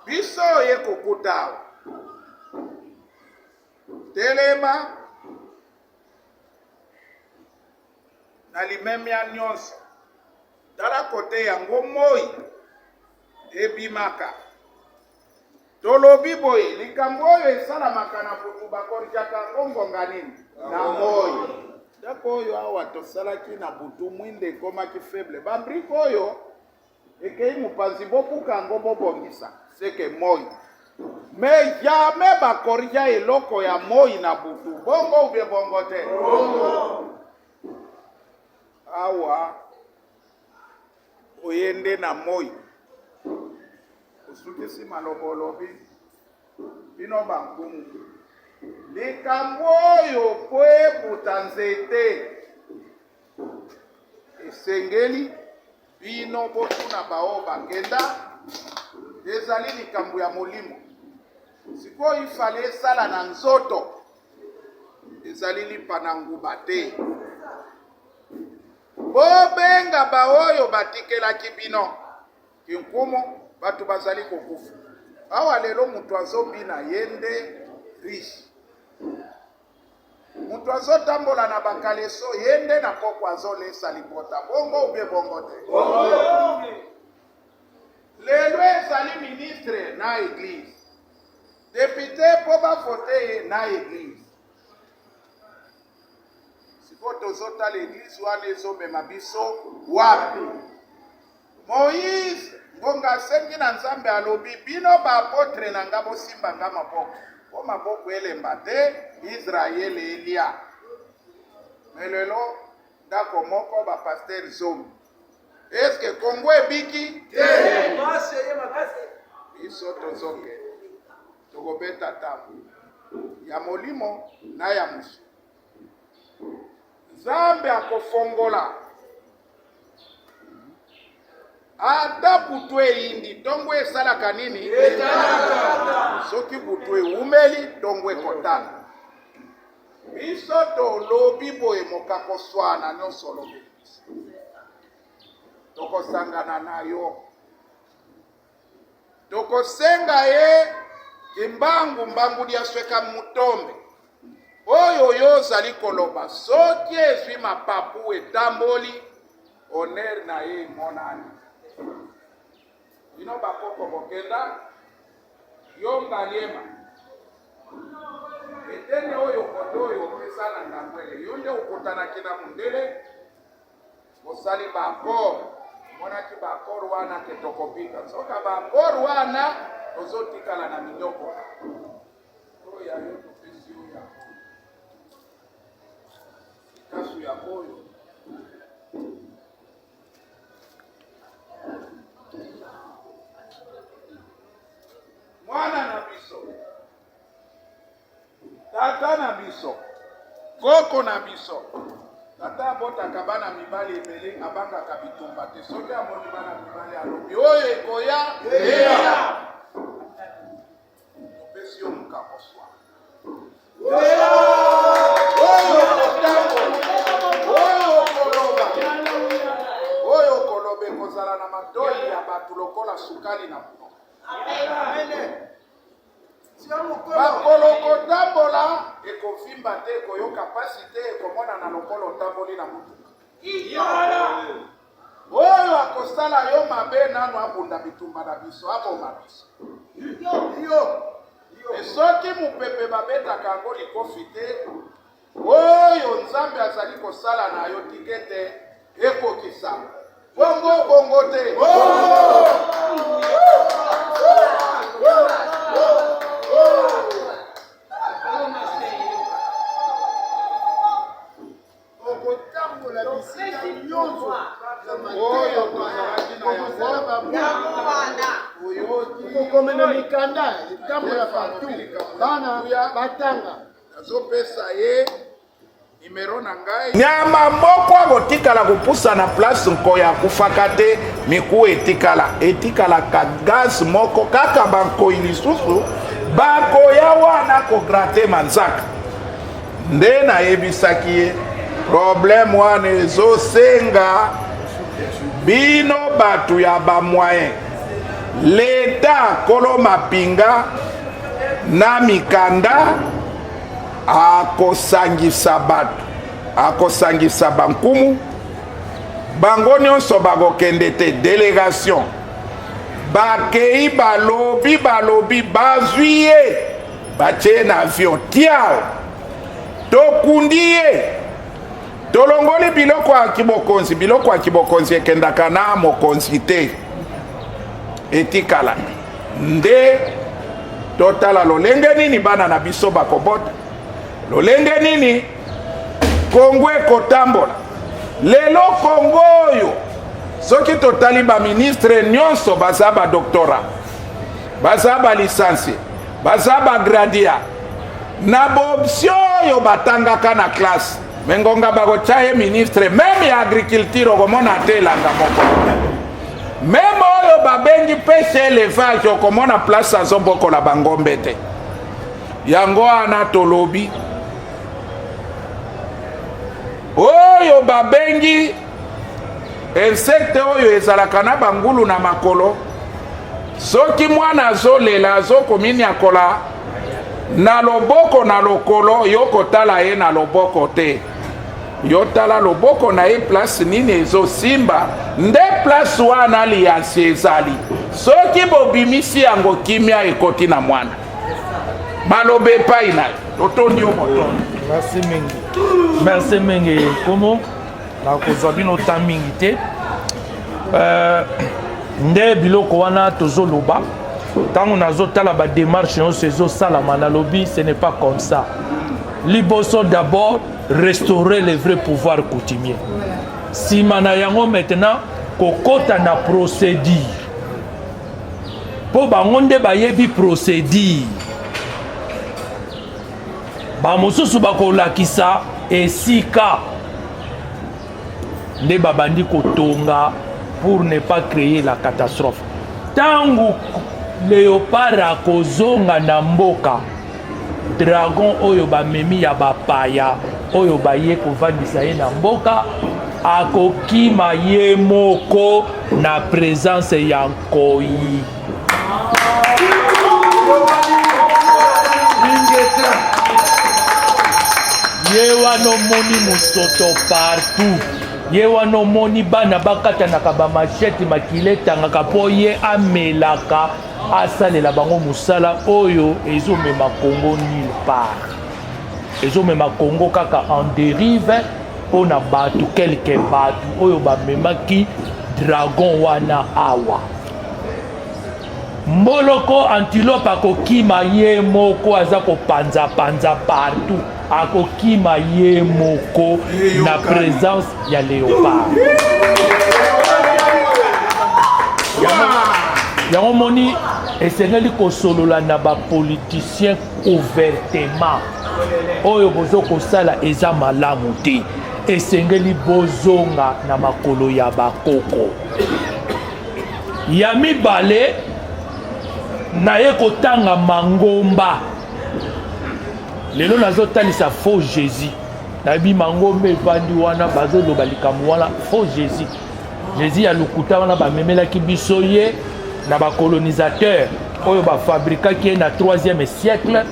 Biso ye kokuta telema na limemia nyonso tala kote yango moi ebimaka tolobi boye likambo oyo esalamaka na butu bakorjaka ngongonga nini na moi ndako oyo awa tosalaki na butu mwinde ekomaki faible babrike oyo ekei mopanzi bobuka yango bobongisa seke moi mais jamais bakorja eloko ya moi na butu bongo ubie bongo te awa oyende na moi osukisi malobolobi bino bankumu likambo oyo po ebuta nzete esengeli bino botuna bao bakenda ezali likambo ya molimo sikoyo ifale esala na nzoto ezali lipa na nguba te bobenga baoyo batikelaki bino kinkumu batu bazali kokufa awa lelo mutu azobina yende riche mutu azotambola na bakaleso yende na koko azolesa libota bongo ube bongo te lelo ezali ministre na eglise depute po bafote ye na eglise siko tozotala eglise wana ezomema biso wapi Moïse ngonga asengi na nzambe alobi bino baapotre na nga bosimba nga maboko po maboko elemba te Israele elia melelo ndako moko bapaster zomi eske Kongo ebiki biso tozoke tokobeta tabu ya molimo na ya musu Nzambe akofongola ata butu eyindi tongo esalaka nini soki butu eumeli tongo ekotana biso tolobi boye mokakoswana nyonso lobi tokosangana na yo tokosenga ye kimbangu liasweka mutombe oyo yo ozali koloba soki ezwi mapapu etamboli oner na ye monani bino bakoko bokenda yo ngaliema etene oyo koto oyo opesa na ndambwele yo nde okutanaki na mundele osali bakor monaki bakor wana ke tokopika soka bakor wana ozotikala na midoko oyo ayo topesi oyo kasu ya moyo mwana na biso tata na biso koko na biso tata abotaka bana mibali ebele abangaka bitumba te soki amoni bana mibali alobi oyo ekoya eya opesi yo mokakoswa oyo koloba ekozala na matoi ya bato lokola sukali na muno bakolo kotambola ekovimba te ekoyoka pasi te ekomona na lokolo otamboli na mutuka oyo akosala yo mabe nano abunda bitumba na biso aboma biso esoki mopepe babetaka yango likofi te oyo nzambe azali kosala na yo tike te ekokisa bongo te okotambola bisika nyonso oyo tozalaki na yango okomena mikanda etambola partout bana batanga nazopesa ye nimero na ngai nyama moko akotikala kopusa na place nkoya akufaka te miku etikalaka gaz moko kaka bankoyi lisusu bakoya wana kograte manzaka nde nayebisaki ye problème wana ezosenga bino bato ya bamoyen leta kolo mapinga na mikanda akosangisa bato akosangisa bankumu bango nyonso bakokende te délégation bakei balobi bazwi ye batie na avion tiao tokundi ye tolongoli biloko ya kibokonzi ekendaka na mokonzi te etikala nde totala lolenge nini bana na biso bakobota lolenge nini Kongo ekotambola lelo Congo oyo soki totali ba ministre nyonso baza ba doctorat baza ba licence baza ba gradia na option oyo batangaka na classe mengonga bakotia ye ministre même ya agriculture okomona te elanga moko même oyo babengi pêche élevage okomona place azobokola bangombe te yango wana tolobi oyo babengi insecte oyo ezalaka na bangulu na makolo soki mwana azolela azokominiakola na loboko na lokolo yo kotala ye na loboko te yo tala loboko na ye place nini ezosimba nde place wana liansi ezali soki bobimisi yango kimia ekoti na mwana malobe epai na totondi yo motondo. Merci mingi komo nakozwa bino ta mingi te nde biloko wana tozoloba ntango nazotala badémarche nyonso ezosalama nalobi ce n'est pas comme ça liboso d'abord restaurer le vrai pouvoir coutumier nsima na yango maintenant kokota na procédure mpo bango nde bayebi procédure bamosusu bakolakisa esika nde babandi kotonga pour ne pas créer la catastrophe tangu léopard akozonga na mboka dragon oyo bamemi ya bapaya oyo baye kovandisa ye na mboka akokima ye moko na présence ya nkoyi ye wana omoni mosoto partout ye wana omoni bana bakatanaka bamashete makile etangaka mpo ye amelaka asalela bango mosala oyo ezomema Congo nulle part ezomema Congo kaka en dérive mpo na bato quelque bato oyo bamemaki dragon wana awa mboloko antilope akokima ye moko aza kopanzapanza partout akokima ye moko na présence ya léopard yango moni esengeli kosolola na bapoliticien ouvertement oyo bozokosala eza malamu te esengeli bozonga na makolo ya bakoko ya mibale naye kotanga mangomba lelo nazotalisa faux Jésus nayebi mangomba evandi wana bazoloba likambo wana faux Jésus Jésus ya lokuta wana bamemelaki biso ye na bacolonisateur oyo bafabrikaki ye na 3e siècle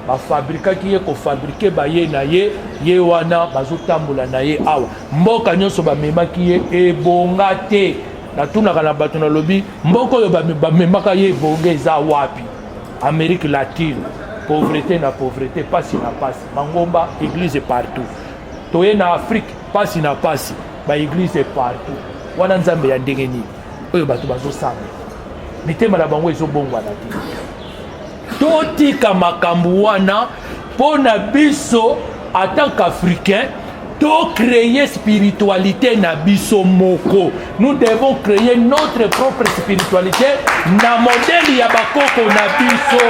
bafabrikaki ye kofabrike baye na ye ye wana bazotambola na ye awa mboka nyonso bamemaki ye ebonga te natunaka na bato nalobi mboka oyo bamemaka ye ebonga eza wapi Amérique latine pauvreté na pauvreté pasi na pasi mangomba église partout toye na Afrique pasi na pasi baéglise partout wana nzambe ya ndenge nini oyo bato bazosamba mitema na bango ezobongwana te totika makambo wana mpo na biso en tant qu'Africain to créer spiritualité na biso moko nous devons créer notre propre spiritualité na modèle ya bakoko na biso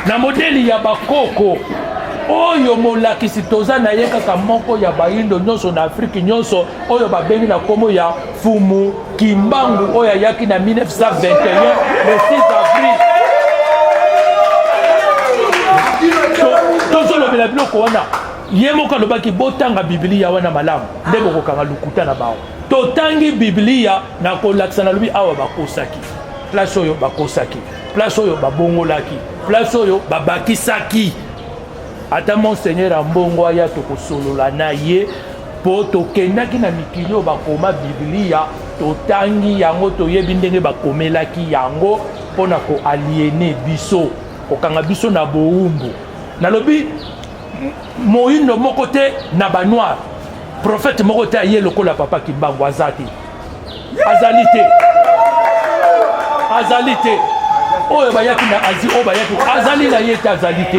na modèle ya bakoko oyo molakisi toza na ye kaka moko ya baindo nyonso na Afrique nyonso oyo babengi na komo ya Fumu Kimbangu oyo ayaki na 1921 le 6 avril tozolobela biloko wana ye moko alobaki botanga biblia wana malamu nde bokokanga lukuta na bao totangi biblia na kolakisa na lobi awa bakosaki place oyo bakosaki place oyo babongolaki place oyo babakisaki ata monseigneur ambongo aya tokosolola na ye mpo tokendaki na mikili oyo bakoma biblia totangi yango toyebi ndenge bakomelaki yango mpo na koaliene biso kokanga biso na bowumbu nalobi moyindo moko te na banoir prophète moko te aye lokola papa Kimbangu aza te azali te oyo bayaki na Asie oyo bayaki azali na ye te azali te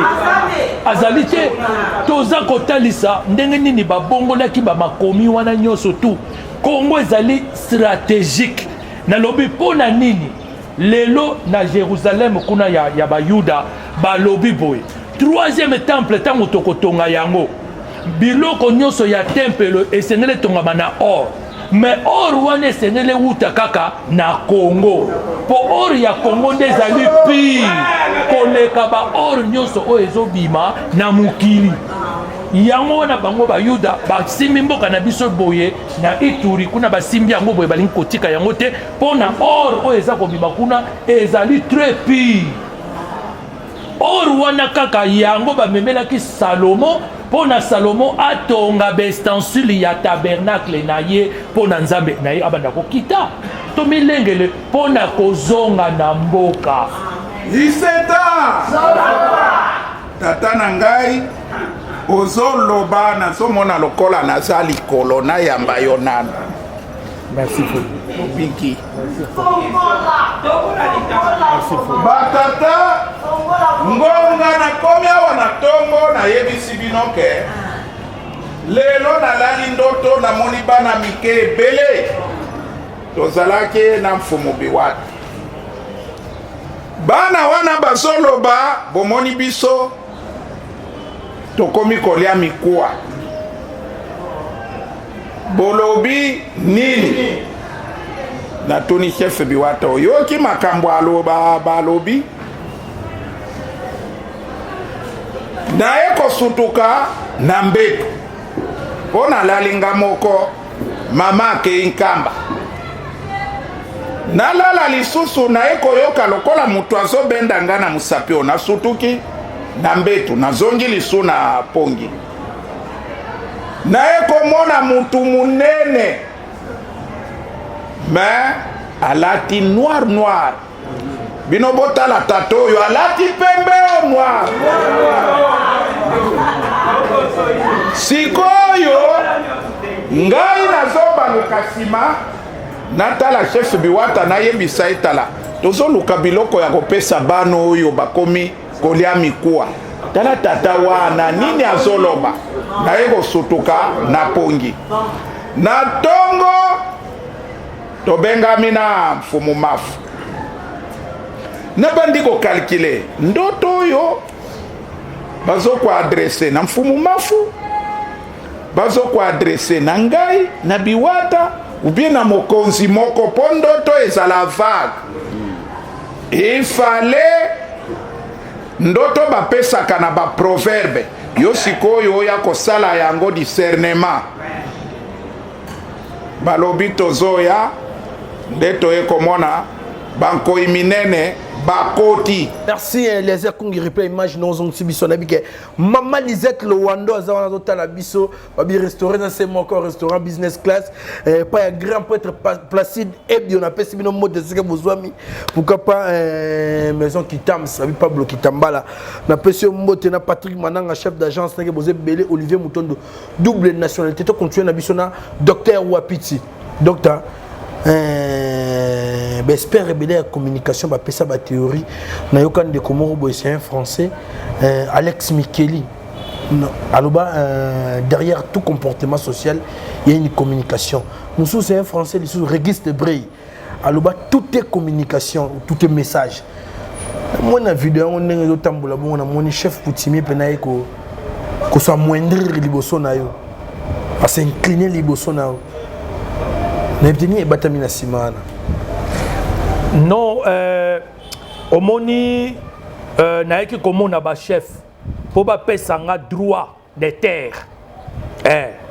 azali te toza kotalisa ndenge nini babongolaki bamakomi wana nyonso tu Congo ezali stratégique nalobi pona nini lelo na Jérusalem kuna ya bayuda balobi boye troisième temple tango tokotonga yango biloko nyonso ya temple esengeli etongama na or mais or wana esengeli euta kaka na Congo po or ya Congo nde ezali pire koleka ba or nyonso oyo ezobima na mokili yango wana bango bayuda basimbi mboka na biso boye na Ituri kuna basimbi yango boye balingi kotika yango te mpona or oyo eza kobima kuna ezali très pire or wana kaka yango bamemelaki Salomo mpona Salomo atonga bestensile ya tabernacle na ye mpona nzambe na ye abanda kokita to milengele mpona kozonga na mboka Iseta tata na ngai ozoloba nazomona lokola naza likolo nayamba yo nano. Merci beaucoup. Binki. Batata ngonga na komi awa na tongo na yebisi bino ke lelo nalali ndoto namoni bana mike ebele tozalaki na mfumu biwata bana wana bazoloba bomoni biso tokomi kolia mikuwa bolobi nini natuni chef biwata oyoki makambo aloba balobi naye kosutuka na mbeto mpo nalalinga moko mama akei nkamba nalala lisusu naye koyoka lokola moto azobenda nga na mosapi oyo nasutuki na mbeto nazongi lisu na pongi naye komona mutu munene mais alati noir bino botala tata oyo alati pembe o noir sikoyo ngai nazobaluka nsima natala chef biwata nayebisa etala tozoluka biloko ya kopesa bano oyo bakomi kolia mikuwa tala tata wana nini azoloba naye kosutuka na pongi na tongo tobengami na mfumu mafu nabandi kokalkile ndoto oyo bazokoadrese na mfumu mafu bazokoadrese na ngai na biwata ubie na mokonzi moko po ndoto ezala vague ifale ndoto bapesaka na baproverbe yo sikoyo oya kosala yango discernement balobi tozoya nde toyekomona bankoi minene bakoti. Merci les Kongi replay image non on biso na bike Maman Lisette Lowando azana zotala biso babi restaurant dans c'est encore restaurant business class pas un grand prêtre Placide et on appelle bino mode de ce que vous avez pourquoi pas maison qui tam ça Pablo Kitambala na pesio mbote na Patrick Mananga chef d'agence na bozé belé Olivier Mutondo double nationalité to continuer na biso na docteur Wapiti docteur j'espère rebelle la communication ba pesa ba théorie na yokan de comment c'est un français Alex Mikeli aloba derrière tout comportement social il y a une communication nous c'est un français le registre Brey aloba tout est communication tout est message moi na vidéo on est au tambola bon on a mon chef Poutimier penaye ko soit moindrir liboso na yo à s'incliner liboso na yo n'ebteni ebatamina simana. Non, omoni naeki komona ba chef po ba pesanga droit de terre.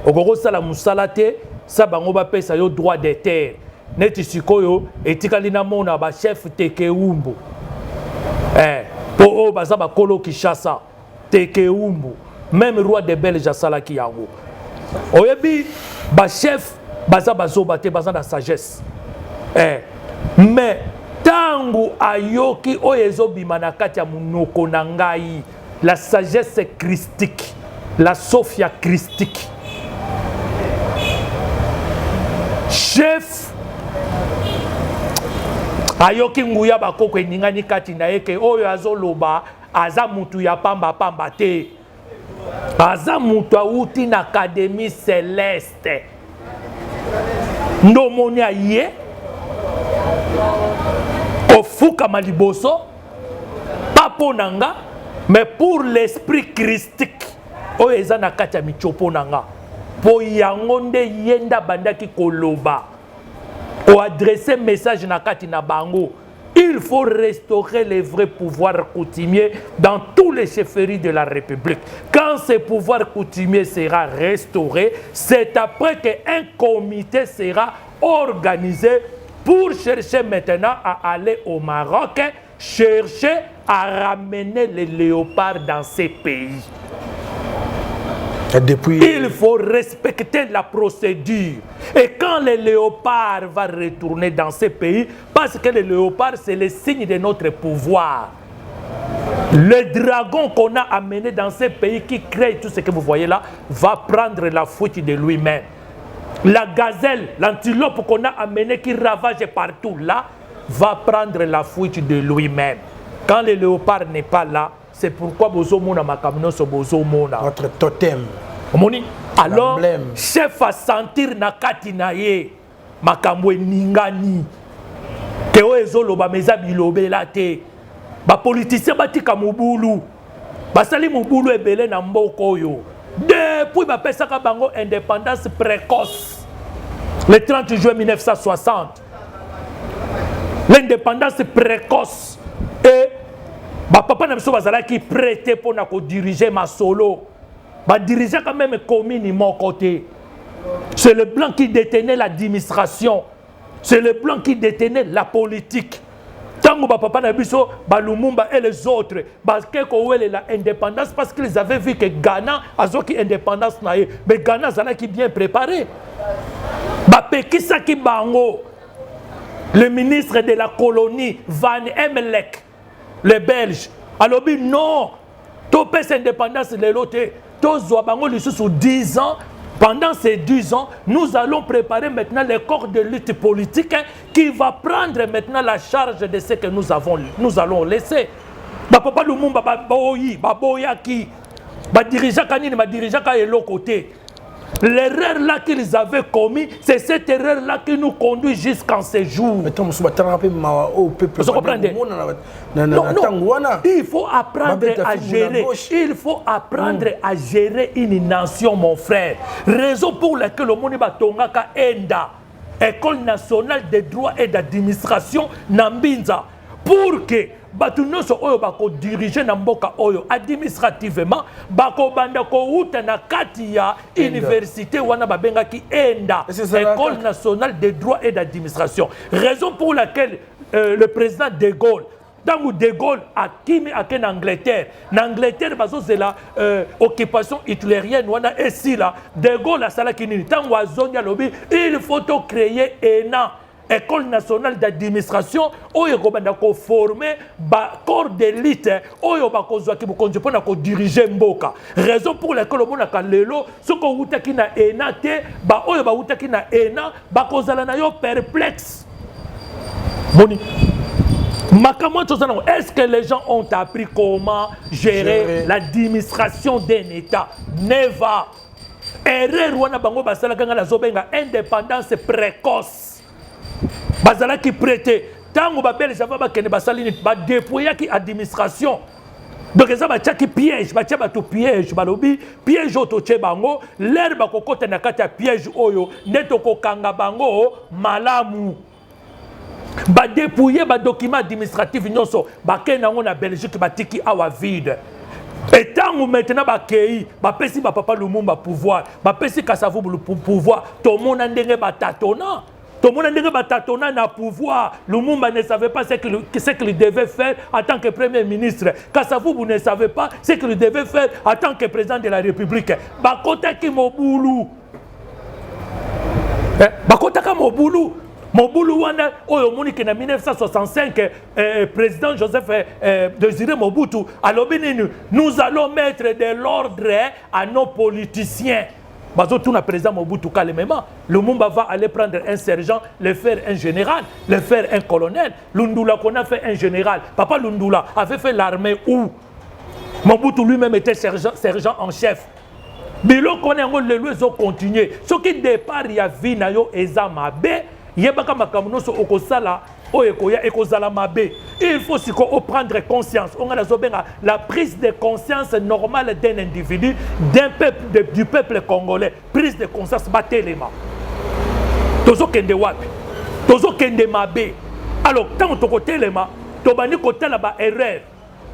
Okoko sala musala te sa bango ba pesa yo droit de terre. Neti sikoyo etikali na mona ba chef Tekeumbu. Po o baza ba kolo Kinshasa Tekeumbu. Même roi de Belge sala ki yango. Oyebi ba chef baza bazoba te baza na sagesse. Mais tangu ayoki oyezo bima na kati ya munoko na ngai la sagesse christique la sophia christique chef ayoki nguya bakoko eningani kati na yeke oyo azoloba aza mutu ya pamba pamba te aza mutu auti na Académie Céleste ndomoni aye kofukama liboso pas pour nanga mais pour l'esprit christique oyo eza na kati ya michopo nanga po yango nde yenda bandaki koloba ko adresser message na kati na bango. Il faut restaurer les vrais pouvoirs coutumiers dans tous les chefferies de la République. Quand ce pouvoir coutumier sera restauré, c'est après qu'un comité sera organisé pour chercher maintenant à aller au Maroc, chercher à ramener les léopards dans ces pays. Il faut respecter la procédure. Et quand le léopard va retourner dans ces pays, parce que le léopard, c'est le signe de notre pouvoir. Le dragon qu'on a amené dans ces pays qui crée tout ce que vous voyez là, va prendre la fuite de lui-même. La gazelle, l'antilope qu'on a amené qui ravage partout là, va prendre la fuite de lui-même. Quand le léopard n'est pas là, c'est pourquoi Bozomona Makamno so Bozomona. Notre totem. Alors, chef a sentir na kati na ye makambo ningani. Ke o ezoloba meza bilobe la te. Ba politicien batika mobulu. Basali mobulu ebele na mboko yo. Depuis ba pesaka bango indépendance précoce. Le 30 juin 1960. L'indépendance précoce et ba papa na biso bazala ki prêté pour na ko diriger ma solo. Ba diriger quand même commune mon côté. C'est le blanc qui détenait l'administration. C'est le blanc qui détenait la politique. Tango ba papa na biso ba Lumumba et les autres ba keko wele la indépendance parce qu'ils avaient vu que Ghana azoki indépendance na ye. Mais Ghana zala qui bien préparé. Ba pekisa ki bango. Le ministre de la colonie Van Emelec, le Belge, alors non, topé cette indépendance de l'autre, tous bango sous 10 ans. Pendant ces 10 ans, nous allons préparer maintenant les corps de lutte politique qui va prendre maintenant la charge de ce que nous allons laisser. Ba papa Lumumba ba boyi, ba boyaki, ba dirigeant kanini, ba dirigeant ka elo côté. L'erreur là qu'ils avaient commis, c'est cette erreur là qui nous conduit jusqu'en ce jour. Vous comprenez? Non, il faut apprendre à gérer. Il faut apprendre à gérer une nation, mon frère. Raison pour laquelle le monde batongaka enda, École nationale des droits et d'administration Nambinza, pour que batunoso oyo bako diriger na mboka oyo administrativement bako banda ko uta na kati ya université wana babenga ki enda École nationale des droits et d'administration. Raison pour laquelle le président de Gaulle Tango de Gaulle a kimi en Angleterre. En Angleterre, c'est la occupation hitlérienne. Et là, de Gaulle a sala kinini. Tango a zonia lobby, il faut créer ENA. École nationale d'administration, oyo kobanda ko former ba corps d'élite, oyo ba kozwa ki bokonzi pona ko diriger mboka. Raison pour laquelle le monde ka lelo, soko utaki na ENA te, ba oyo ba utaki na ENA, ba kozala na yo perplexe. Boni. Est-ce que les gens ont appris comment gérer l'administration d'un État? Neva. Erreur wana bango basala kanga la zobenga indépendance précoce. Bazala qui prêtait tango ba belge ba kene basali ba déployer ki administration. Donc ça ba tchaki piège, ba tcha ba to piège, ba lobi piège auto tche bango, l'air ba kokota na kata piège oyo, neto ko kanga bango malamu. Ba dépouiller ba document administratif nyonso ba kena ngona Belgique ba tiki awa vide. Et tant où maintenant ba kei ba pesi ba papa Lumumba pouvoir, ba pesi Kasavubu pouvoir, tout le monde ndenge ba tatona. Tout le monde ndenge ba tatona na pouvoir. Lumumba ne savait pas ce qu'il devait faire en tant que premier ministre. Kasavubu ne savait pas ce qu'il devait faire en tant que président de la République. Ba kota ki mobulu. Ba kota ka mobulu. Mobutu wana oyo monike na 1965 président Joseph Désiré Mobutu alobi nini nous allons mettre de l'ordre à nos politiciens. Bazo tuna président Mobutu kalemema Lumumba va aller prendre un sergent, le faire un général, le faire un colonel. Lundula qu'on a fait un général. Papa Lundula avait fait l'armée où Mobutu lui-même était sergent en chef. Bilo connaît le lieu ont continué. Ce qui départ il y a vie na yo ezama be yebaka makamuno so okosala oyekoya ekozala mabe. Il faut si qu'on prendre conscience. On a la prise de conscience normale d'un individu, d'un peuple du peuple congolais. Prise de conscience batelema. Tozo kende wapi. Tozo kende mabe. Alors tant to kotelema, to bani kotela ba erreur.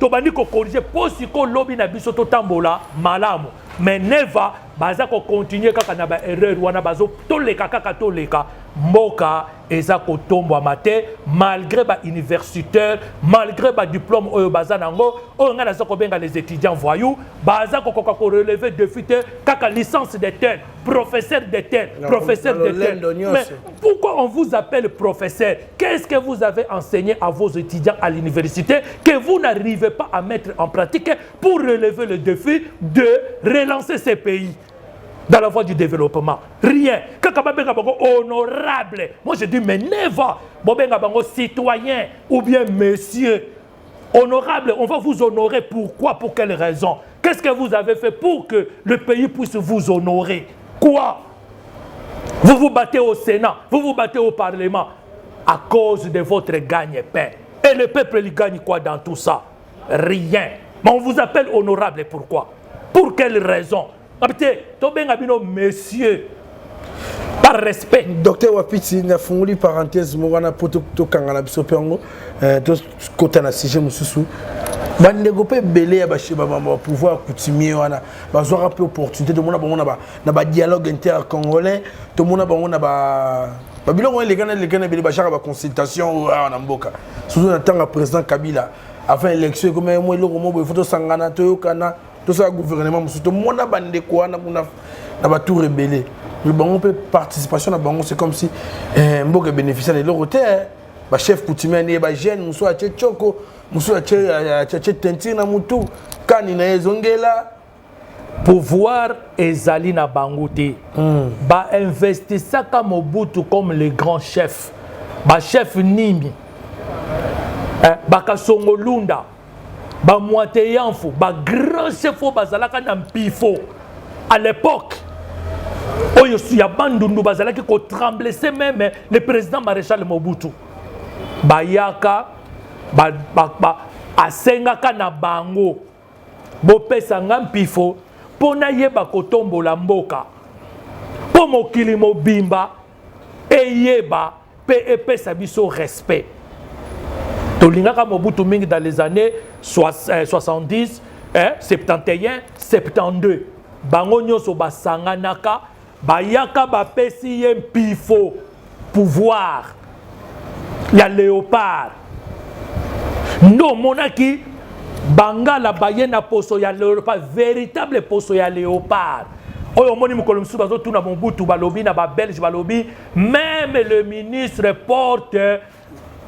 To bani ko corriger pour si ko lobby na biso to tambola malamu. Mais neva baza ko continuer kaka na ba erreur wana bazo toleka kaka toleka mboka eza ko tombo amate malgré ba universitaire malgré ba diplôme oyo baza nango oyo ngana za ko benga les étudiants voyous baza ko ko relever défi te kaka licence de tel professeur de tel professeur de tel. Mais pourquoi on vous appelle professeur? Qu'est-ce que vous avez enseigné à vos étudiants à l'université que vous n'arrivez pas à mettre en pratique pour relever le défi de relancer ces pays dans la voie du développement? Rien. Honorable. Moi je dis mais never. Citoyen ou bien monsieur. Honorable, on va vous honorer. Pourquoi? Pour quelle raison? Qu'est-ce que vous avez fait pour que le pays puisse vous honorer? Quoi? Vous vous battez au Sénat, vous vous battez au Parlement à cause de votre gagne-pain. Et le peuple il gagne quoi dans tout ça? Rien. Mais on vous appelle honorable. Pourquoi? Pour quelle raison? Monsieur, par respect. Docteur Wapiti, na funguli parenthèse, mwana poto kangana biso pengo, to kota na sujet mususu. Bandego pe belé ya basheba ba pouvoir coutumier wana, bazwa peu opportunité de mona ba na ba dialogue inter-congolais, to mona ba na ba biloko les gana belé ba chaka ba consultation na mboka. Surtout na tanga président Kabila avant élection comme moi le romo bo photo sangana to yokana. Tout ça, le gouvernement, tout le monde a bandé quoi, n'a tout rebellé. Le bon participation, c'est comme si un bon bénéficiaire de l'autre, le chef coutumier, le jeune, le soit tchoko, le soit tenti na mutu, quand il est zongela. Pouvoir ezali na bangoute. Ba investissa comme Mobutu comme le grand chef. Ba chef Nimi. Ba Kasongo Lunda. Ba moite yanfo, ba grand chef bazalaka na mpifo. À l'époque, oyo ya bandundu bazalaki ko trembler même le président maréchal Mobutu. Ba yaka ba asengaka na bango. Bo pesa nga mpifo pona yeba kotombola mboka. Po mokili mobimba eyeba pe epesa biso respect. Tolingaka Mobutu mingi dans les années 70, 71, 72. Bango nyonso basanganaka, bayaka bapesi ye mpifo pouvoir. Ya léopard. Non monaki bangala bayena poso ya léopard, véritable poso ya léopard. Oyo moni mukolo musu bazo tuna Mobutu balobi na ba belge balobi, même le ministre porte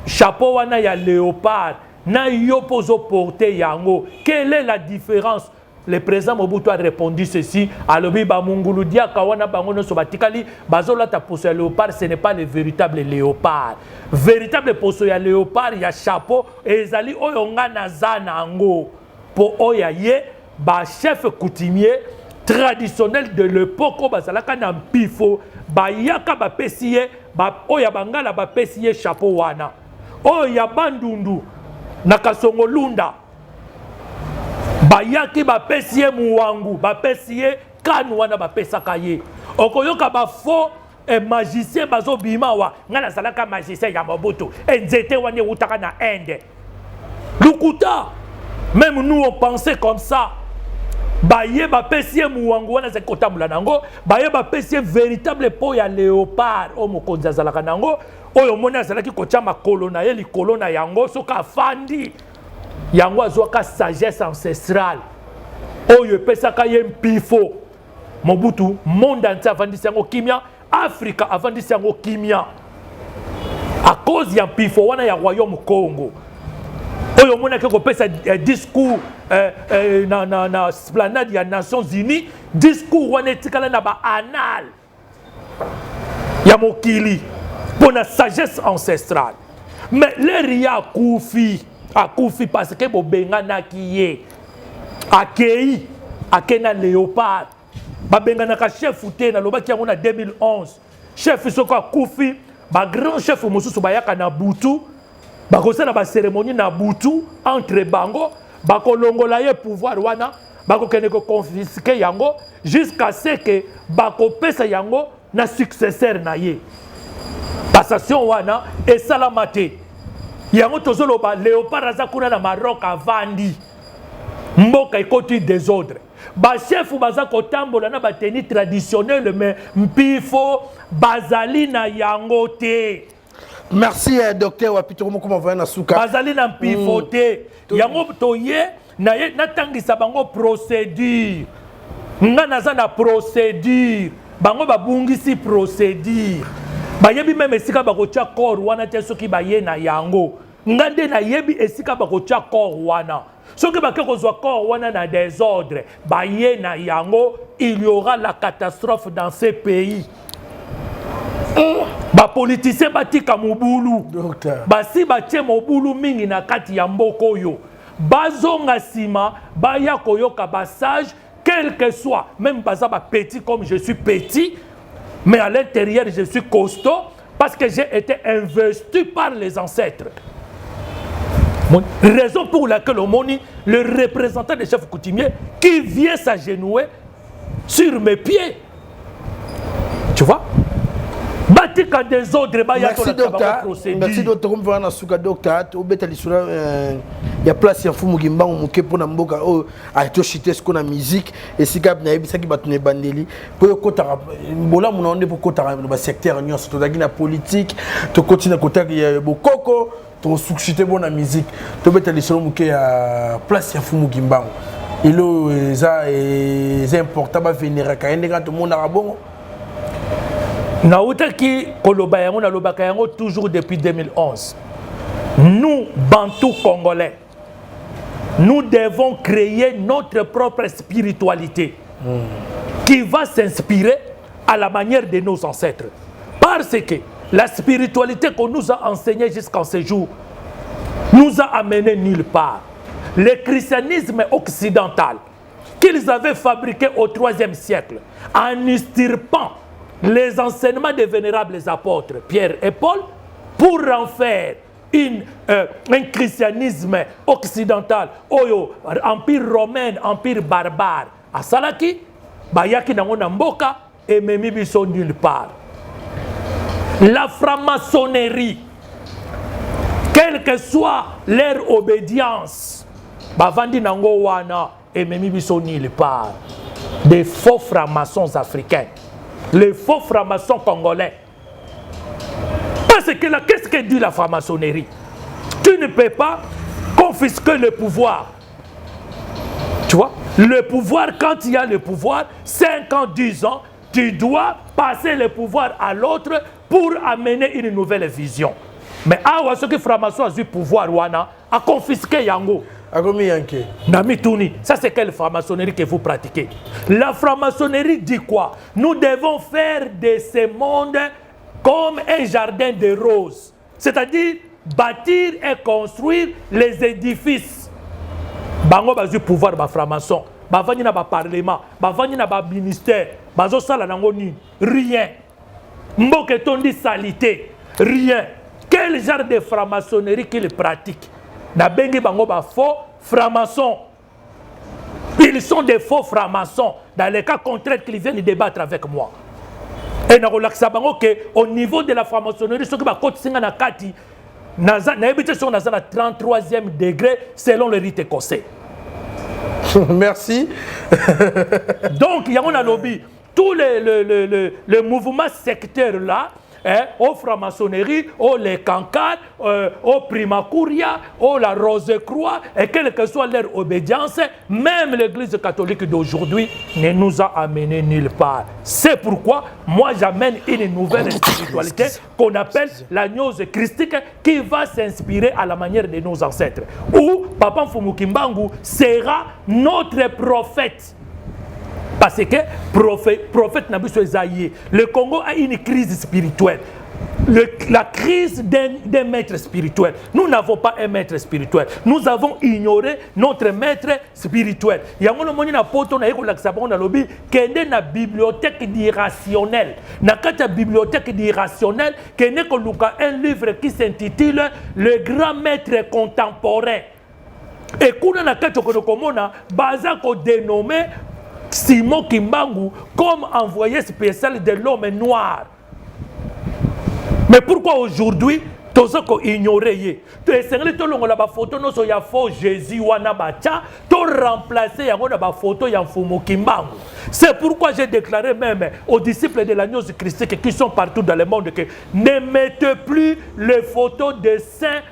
chapeau wana ya léopard na yo pozo porter yango. Quelle est la différence? Le président Mobutu a répondu ceci. Alobi ba mungulu dia kawana bangono so batikali bazola ta poso ya léopard, ce n'est pas le véritable léopard. Véritable poso ya léopard ya chapeau ezali oyo ngana zana ngo po oya ye ba chef coutumier traditionnel de l'époque bazalaka na mpifo ba yaka ba pesiye ba oya bangala ba pesiye chapeau wana. Oh ya bandundu na Kasongo Lunda bayaki bapesiye muwangu bapesiye kanu wana bapesaka ye okoyoka bafo magicien bazobima wa ngana salaka magicien ya Mobutu nzete wana utaka na Inde lukuta. Même nous on pensait comme ça. Baye bapesiye muwangu wana ze kotamula nango baye bapesiye véritable po ya léopard o mokonzi azalaka nango oyo mona azalaki kotia makolo na ye likolo na yango soka afandi yango azwaka sagesse ancestrale oyo epesaka ye mpifo. Mobutu monde entier avandisi yango kimia, Afrika avandisi yango kimia à cause ya mpifo wana ya royaume Congo oyo monaki kopesa discours na esplanade ya Nations Unies. Discours wana etikala na ba anal ya mokili pour la sagesse ancestrale. Mais le ria akufi parce que bobenga na kiye akei akena léopard babenganaka chef te na lobaki yango na 2011 chef soko akufi ba grand chef mosusu bayaka na butu bakosala ba cérémonie na butu entre bango bakolongola ye pouvoir wana bakokende ko confisquer yango jusqu'à ce que bakopesa yango na successeur na ye passation wana esalama te yango tozoloba léopard aza kuna na Maroc avandi mboka ekoti désordre bachefu baza kotambola na bateni traditionnel mais mpifo bazali na yango te. Merci docteur Wapitoro moko voya na suka bazali na mpifo te yango toye na ye natangisa bango procédure nga naza na procédure bango babungisi procédure bayebi même esika bakotia corps wana te soki baye na yango nga nde nayebi esika bakotia corps wana soki bake kozwa corps wana na désordre baye na yango il y aura la catastrophe dans ce pays. Bapoliticien batika mobulu basi batie mobulu mingi na kati ya mboko oyo bazonga sima baya koyoka basage quel que soit même baza ba petit comme je suis petit mais à l'intérieur je suis costaud parce que j'ai été investi par les ancêtres. Raison pour laquelle on moni le représentant des chefs coutumiers qui vient s'agenouiller sur mes pieds. Tu vois? Batika des autres, merci docteur. Merci docteur. Comme vous avez docteur, au bétal sur il y a place en fumu gimba on moke pour na mboka o a to chiter ce qu'on a musique et si gab na ebisa ki batune bandeli pour kota bola mon onde pour kota ba secteur union to dagi na politique to continue kota ya bokoko to succiter bon na musique to bétal sur moke ya place en fumu gimba ilo za c'est important ba venir ka ende quand mon arabon Nautaki koloba yango na lobaka yango toujours depuis 2011. Nous, Bantou congolais, nous devons créer notre propre spiritualité qui va s'inspirer à la manière de nos ancêtres. Parce que la spiritualité qu'on nous a enseignée jusqu'en ce jour nous a amené nulle part. Le christianisme occidental qu'ils avaient fabriqué au IIIe siècle en usurpant les enseignements des vénérables apôtres Pierre et Paul pour en faire un christianisme occidental, empire romain, empire barbare. À Salaki, Bayaki Nangona Mboka et Memi sont nulle part. La franc-maçonnerie, quelle que soit leur obédience, Bavandi Nango Wana et Memi sont nulle part. Des faux francs-maçons africains. Les faux francs-maçons congolais. Parce que là, qu'est-ce que dit la franc-maçonnerie? Tu ne peux pas confisquer le pouvoir. Tu vois? Le pouvoir, quand il y a le pouvoir, 5 ans, 10 ans, tu dois passer le pouvoir à l'autre pour amener une nouvelle vision. Mais à ce que franc-maçon a eu pouvoir, Wana, a confisqué Yango. Namituni, ça c'est quelle franc-maçonnerie que vous pratiquez? La franc-maçonnerie dit quoi? Nous devons faire de ce monde comme un jardin de roses. C'est-à-dire bâtir et construire les édifices. Bango bazu pouvoir ba franc-maçon, ba vani na ba parlement, ba vani na ba ministère, bazo sala nango ni rien. Mboke tondi salité, rien. Quel genre de franc-maçonnerie qu'ils pratiquent? Na bengi bango ba faux francs-maçons. Ils sont des faux francs-maçons. Dans les cas contraires qu'ils viennent débattre avec moi. Et na relaxa bango que au niveau de la franc-maçonnerie, ce qui va continuer na kati, na ebité sur na 33e degré selon le rite écossais. Merci. Donc il y a un lobby. Tous les mouvements sectaires là, aux franc-maçonnerie, aux les cancans, aux primacuria, aux la Rose-Croix, et quelle que soit leur obédience, même l'église catholique d'aujourd'hui ne nous a amené nulle part. C'est pourquoi moi j'amène une nouvelle spiritualité qu'on appelle la gnose christique qui va s'inspirer à la manière de nos ancêtres. Où Papa Mfumukimbangu sera notre prophète. Parce que prophète Nabiso Ezaïe, le Congo a une crise spirituelle. la crise d'un maître spirituel. Nous n'avons pas un maître spirituel. Nous avons ignoré notre maître spirituel. Il y a un poto na lobby qui na bibliothèque d'irrationnel. Na kata bibliothèque d'irrationnel qui n'est un livre qui s'intitule Le grand maître contemporain. Et kuna na kata konomona baza ko dénommé Simon Kimbangu comme envoyé spécial de l'homme noir. Mais pourquoi aujourd'hui, tout ce qu'on ignorait, tout le photo non ya faux Jésus wana bacha, tout remplacer ya ngona ba photo ya Mfumu Kimbangu. C'est pourquoi j'ai déclaré même aux disciples de l'agneau christique qui sont partout dans le monde que ne mettez plus les photos des saints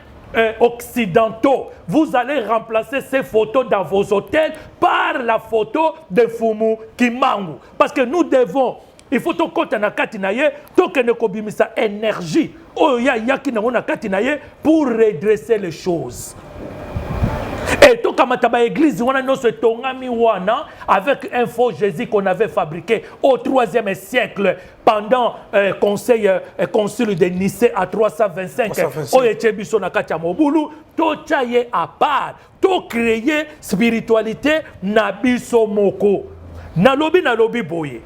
occidentaux. Vous allez remplacer ces photos dans vos hôtels par la photo de Mfumu Kimbangu. Parce que nous devons, il faut que nous na katinaye, to que ne kobimisa énergie. Oh ya ki na katinaye pour redresser les choses. Et tout comme à l'église, on a nos tongami wana avec un faux Jésus qu'on avait fabriqué au 3e siècle pendant concile de Nicée à 325. O echebiso na katia mobulu, to chaye à part, to créer spiritualité na biso moko. Na lobi boye.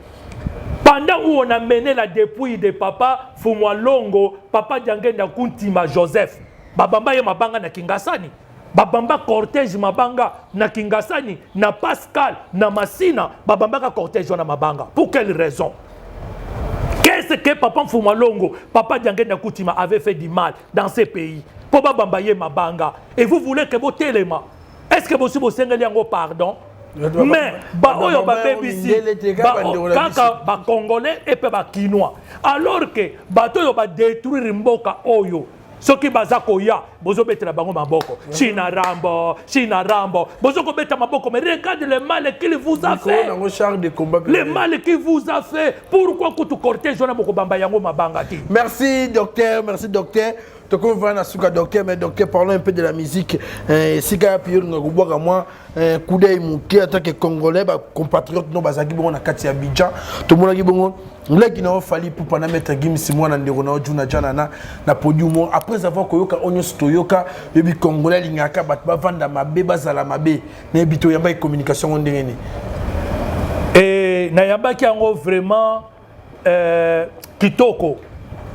Pendant où on a mené la dépouille de papa Fumwa Longo, papa Djangenda Kuntima Joseph, babamba ye mabanga na Kingasani, babamba cortège mabanga na Kingasani, na Pascal, na Massina, babamba ka cortège na mabanga. Pour quelle raison? Qu'est-ce que papa Fumwa Longo, papa Djangenda Kuntima avait fait du mal dans ces pays? Pour babamba ye mabanga. Et vous voulez que vous téléma? Est-ce que vous sengeli yango pardon? Mais oyo ba BBC ba congolais et ba kinois alors que bato yo ba détruire mboka oyo soki bazako ya bozo betela bango maboko China Rambo bozo ko beta maboko mais regarde le mal qu'il vous a fait le mal qu'il vous a fait pourquoi que tu cortège na boko bamba yango mabanga ti. Merci docteur to ko vana suka docteur mais docteur parlons un peu de la musique sika piyo ngoboka moi kudai muke attaque congolais ba compatriotes no bazaki bongo na kati ya Abidjan to monaki bongo leki na fali pour pana mettre Gims mwana ndeko na juna jana na podium après avoir koyoka onyo stoyoka yebi congolais lingaka bat ba vanda mabe bazala mabe na bito yamba communication ondengeni et na yamba ki yango vraiment kitoko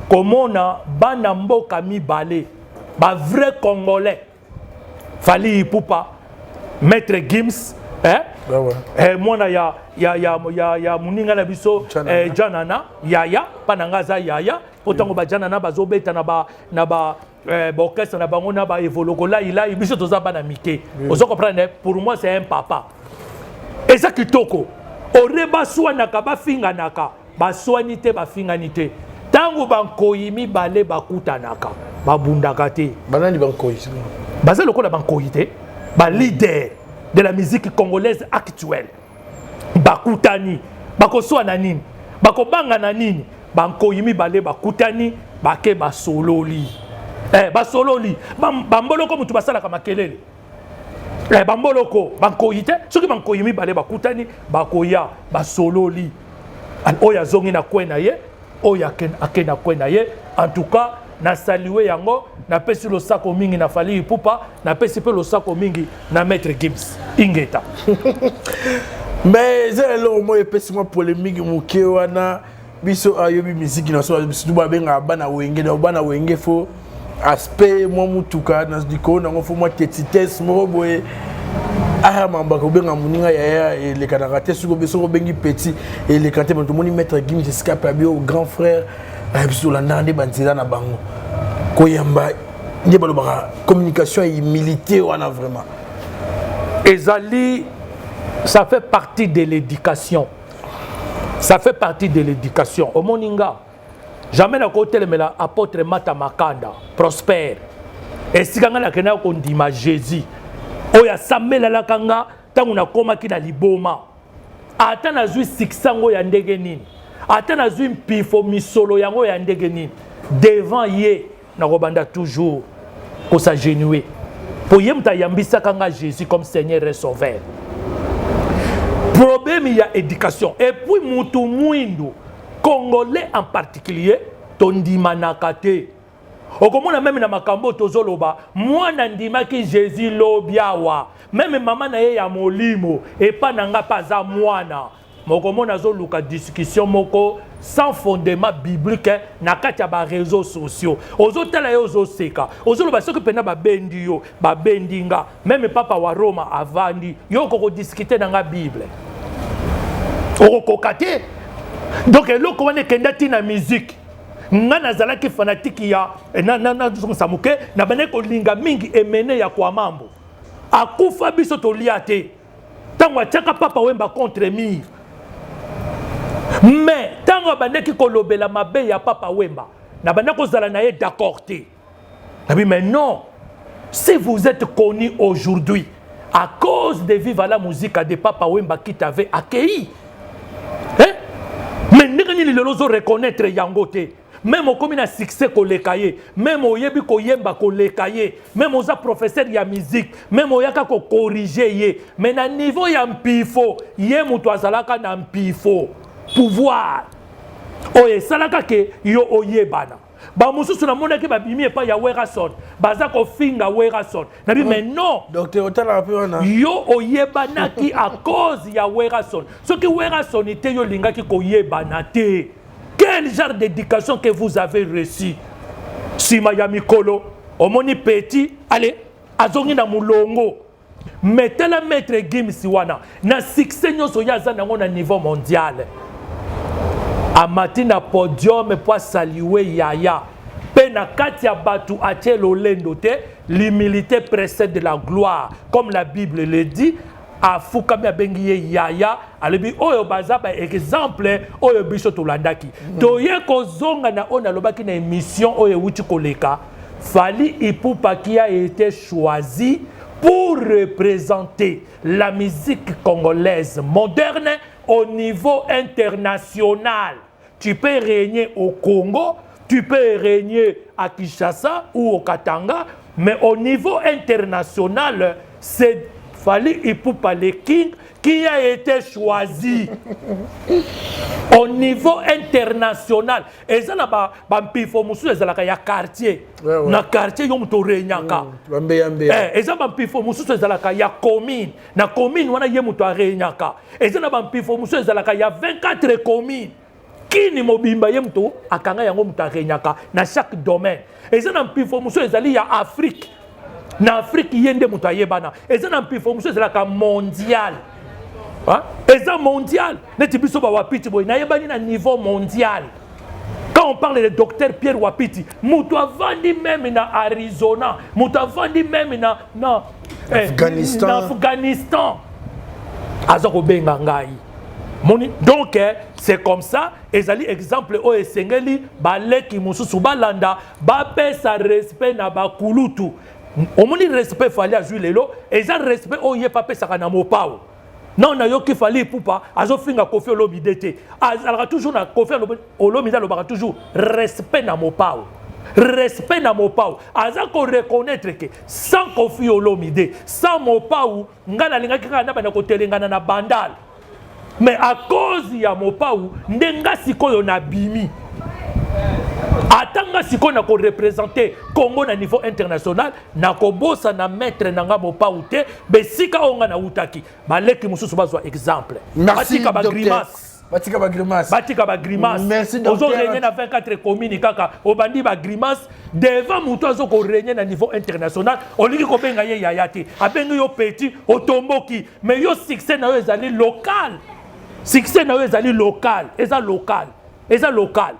komona bana mboka mibale ba vrai congolais fali ipupa maître Gims mwana ya muninga na biso janana yaya pananga za yaya potango ba janana bazobeta na ba orchestre na bango na ba evoloko ila biso toza bana mike ozo comprendre pour moi c'est un papa et ça kitoko oreba swana ka ba finga naka ba swani te ba finga ni te tango bankoyi mibale bakutanaka babundaka te banani bankoyi baza lokola bankoyi te ba leader de la musique congolaise actuelle bakutani bakoswana nini bakobanga na nini bankoyi mibale bakutani bake basololi basololi bamboloko mutu basalaka makelele bamboloko bankoyi te soki bankoyi mibale bakutani bakoya basololi oya zongi na kwena ye oya akena kwena ye en tout cas na saluer yango na pesi lo sako mingi na fali ipupa na pesi pe lo sako mingi na maître Gims ingeta mais zelo mo epesi mo polémique muke wana biso ayobi musique na so biso ba benga bana wenge fo aspect mo mutuka na diko na ngo fo mo tetitesse mo boye aha mamba ko benga muninga ya le kanarate suko biso bengi petit et le kanté mo moni maître Gims escape abi au grand frère biso la ndande banzira na bango koyamba ndi balobaka communication et milité wana vraiment ezali ça fait partie de l'éducation. Ça fait partie de l'éducation. Au Moninga, jamais na côté le mela apôtre Mata Makanda, prospère. Et si kanga na kena ko ndima Jésus. Oya samela la kanga tangu na koma ki na liboma. Ata na zui siksango ya ndege nini. Ata na zui mpifo misolo yango ya ndege nini. Devant ye na robanda toujours ko s'agenouer. Pour yemta yambisa kanga Jésus comme Seigneur et Sauveur. Problème il y a éducation et puis mutu muindu congolais en particulier tondimanaka te. Okomona même na makambo tozoloba mwana ndimaki Jésus lobiawa même maman na ye ya molimo epa nanga paza mwana mokomona zoluka discussion moko sans fondement biblique na kati ya ba réseaux sociaux ozotala yo ozoseka ozoloba soki pena babendi yo babendinga même papa wa Roma avandi yo koko discuter nanga Bible okokoka te donc eloko wana ekenda ti na musique nga nazalaki fanatiki ya samuke na bane kolinga mingi emene ya kwa mambo akufa biso tolia te tango atiaka papa wemba contre mire mais tango bandeki kolobela mabe ya papa wemba na bane kozala na ye d'accord te nabi mais non si vous êtes connu aujourd'hui à cause de vivre la musique de papa wemba qui t'avait accueilli hein mais ndenge ni lelo zo reconnaître yango te. Même au commun succès kolekaye, même au yebi ko yemba kolekaye, même aux professeurs ya musique, même au yaka ko corriger ye, mais na niveau ya mpifo, ye mutu azalaka na mpifo, pouvoir. Oye salaka ke yo oyebana. Ba mususu na mona ke ba bimi epa ya Werason, baza ko finga Werason. Na bi mais non, docteur otala rapena. Yo oyebana ki à cause ya Werason. Ce que Werason était yo linga ki ko yebana te. Quel genre d'éducation que vous avez reçu? Si Miami Kolo, Omoni Petit, allez, Azongi na Moulongo. Mettez la maître Gim Siwana. Na succès nyoso yaza na ngona niveau mondial. Amati na podium pour saluer Yaya. Pena katia batu atelo lendo te, l'humilité précède de la gloire. Comme la Bible le dit. Afuka mi abengiye Yaya alebi oyo baza ba exemple oyo biso tolandaki toye kozonga na ona lobaki na émission oyo wuti koleka Fally Ipupa qui a été choisi pour représenter la musique congolaise moderne au niveau international. Tu peux régner au Congo, tu peux régner à Kinshasa ou au Katanga, mais au niveau international c'est Fally Ipupa le King qui a été choisi au niveau international. Et ça n'a pas mpifo musu ezalaka ya quartier. Na quartier yo muto renyaka. Et ça mpifo musu ezalaka ya commune. Na commune wana ye muto renyaka. Et ça na mpifo musu ezalaka ya 24 communes. Kini mobimba ye muto akanga yango muto renyaka na chaque domaine. Et ça na mpifo musu ezali ya Afrique. Na Afrique yende muto ayebana eza na mpifo muso ezalaka mondial eza mondial neti biso ba wapiti boy na yebani na niveau mondial. Quand on parle de docteur Pierre Wapiti muto avandi même na Arizona muto avandi même na Afghanistan azako benga ngai moni donc c'est comme ça ezali exemple o esengeli baleki mususu balanda ba pesa respect na bakulutu. Au moins respect Fally azui lelo et ça respect oye papa saka na mopao non na yo ki Fally Ipupa azo finga Koffi Olomide te azalaka toujours na Koffi Olomide lobaka toujours respect na mopao aza ko reconnaître que sans Koffi Olomide sans mopao ngana lingaki kana bana ko telengana na bandal mais à cause ya mopao ndenga sikoyo na bimi atanga siko na ko représenter Congo na niveau international na ko bossa na maître nanga mopao te besika onga na utaki baleki mususu bazwa exemple. Merci Batika ba grimace merci docteur. Ozo régner na 24 communes kaka obandi ba grimace devant muto azo ko régner na niveau international olingi ko benga ye Yaya te abengi yo petit otomboki mais yo succès na yo ezali local eza local.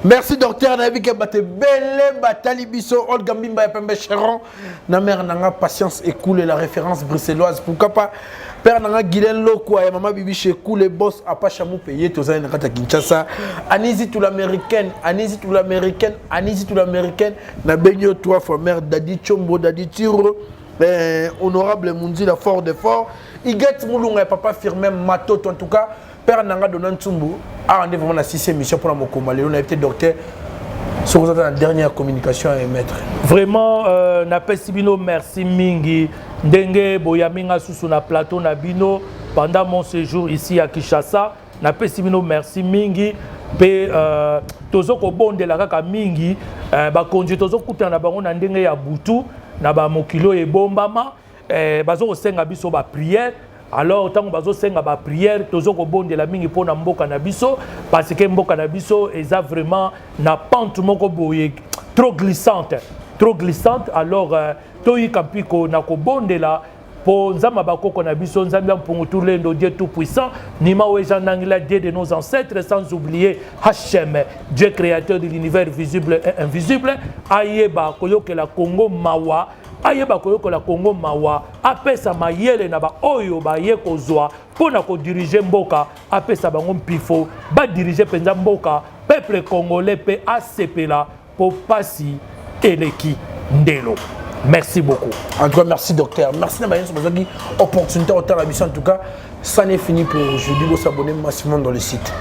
Merci docteur Nabi Kebate Belle Batali Bisso Olga Mbimba Pembe Cheron na mère nanga patience écoule la référence bruxelloise pourquoi pas père nanga Guylaine Lokwa et maman Bibi chez cool les boss à pas chamou payé tous les nanga Kinshasa Anisi tout l'américaine na benyo trois fois mère Dadi Chombo Dadi Tiro honorable Mundi la fort de fort Iget Moulunga et papa firmé Matot en tout cas Père Nanga Donan Tsumbu a rendez-vous vraiment la 6e mission pour la Mokoma. On a été docteur sur la dernière communication à émettre. Vraiment, na pesibino merci mingi. Ndenge boyaminga sous na plateau na bino pendant mon séjour ici à Kinshasa. Na pesibino merci mingi. pe tozo ko bondela kaka mingi ba konje tozo kutana bango na ndenge ya butu na ba mokilo ebombama bazo ko senga biso ba prière. Alors tant que bazo senga ba prière tozo ko bondela mingi pona mboka na biso parce que mboka na biso eza vraiment na pente moko boye trop glissante alors toyi kampiko na ko bondela pour nzamba bakoko na biso nzamba mpungu tout lendo Dieu tout puissant nima weja nangila Dieu de nos ancêtres sans oublier Hachem Dieu créateur de l'univers visible et invisible ayeba koyokela Congo mawa ayeba koyokola Congo mawa apesa mayele na ba oyo ba ye kozwa pona ko diriger mboka apesa bango mpifo ba diriger penza mboka peuple congolais pe asepela po pasi eleki ndelo. Merci beaucoup. En tout cas, merci docteur. Merci d'avoir eu l'opportunité de faire la mission. En tout cas, ça n'est fini pour aujourd'hui. Vous vous abonnez massivement dans le site.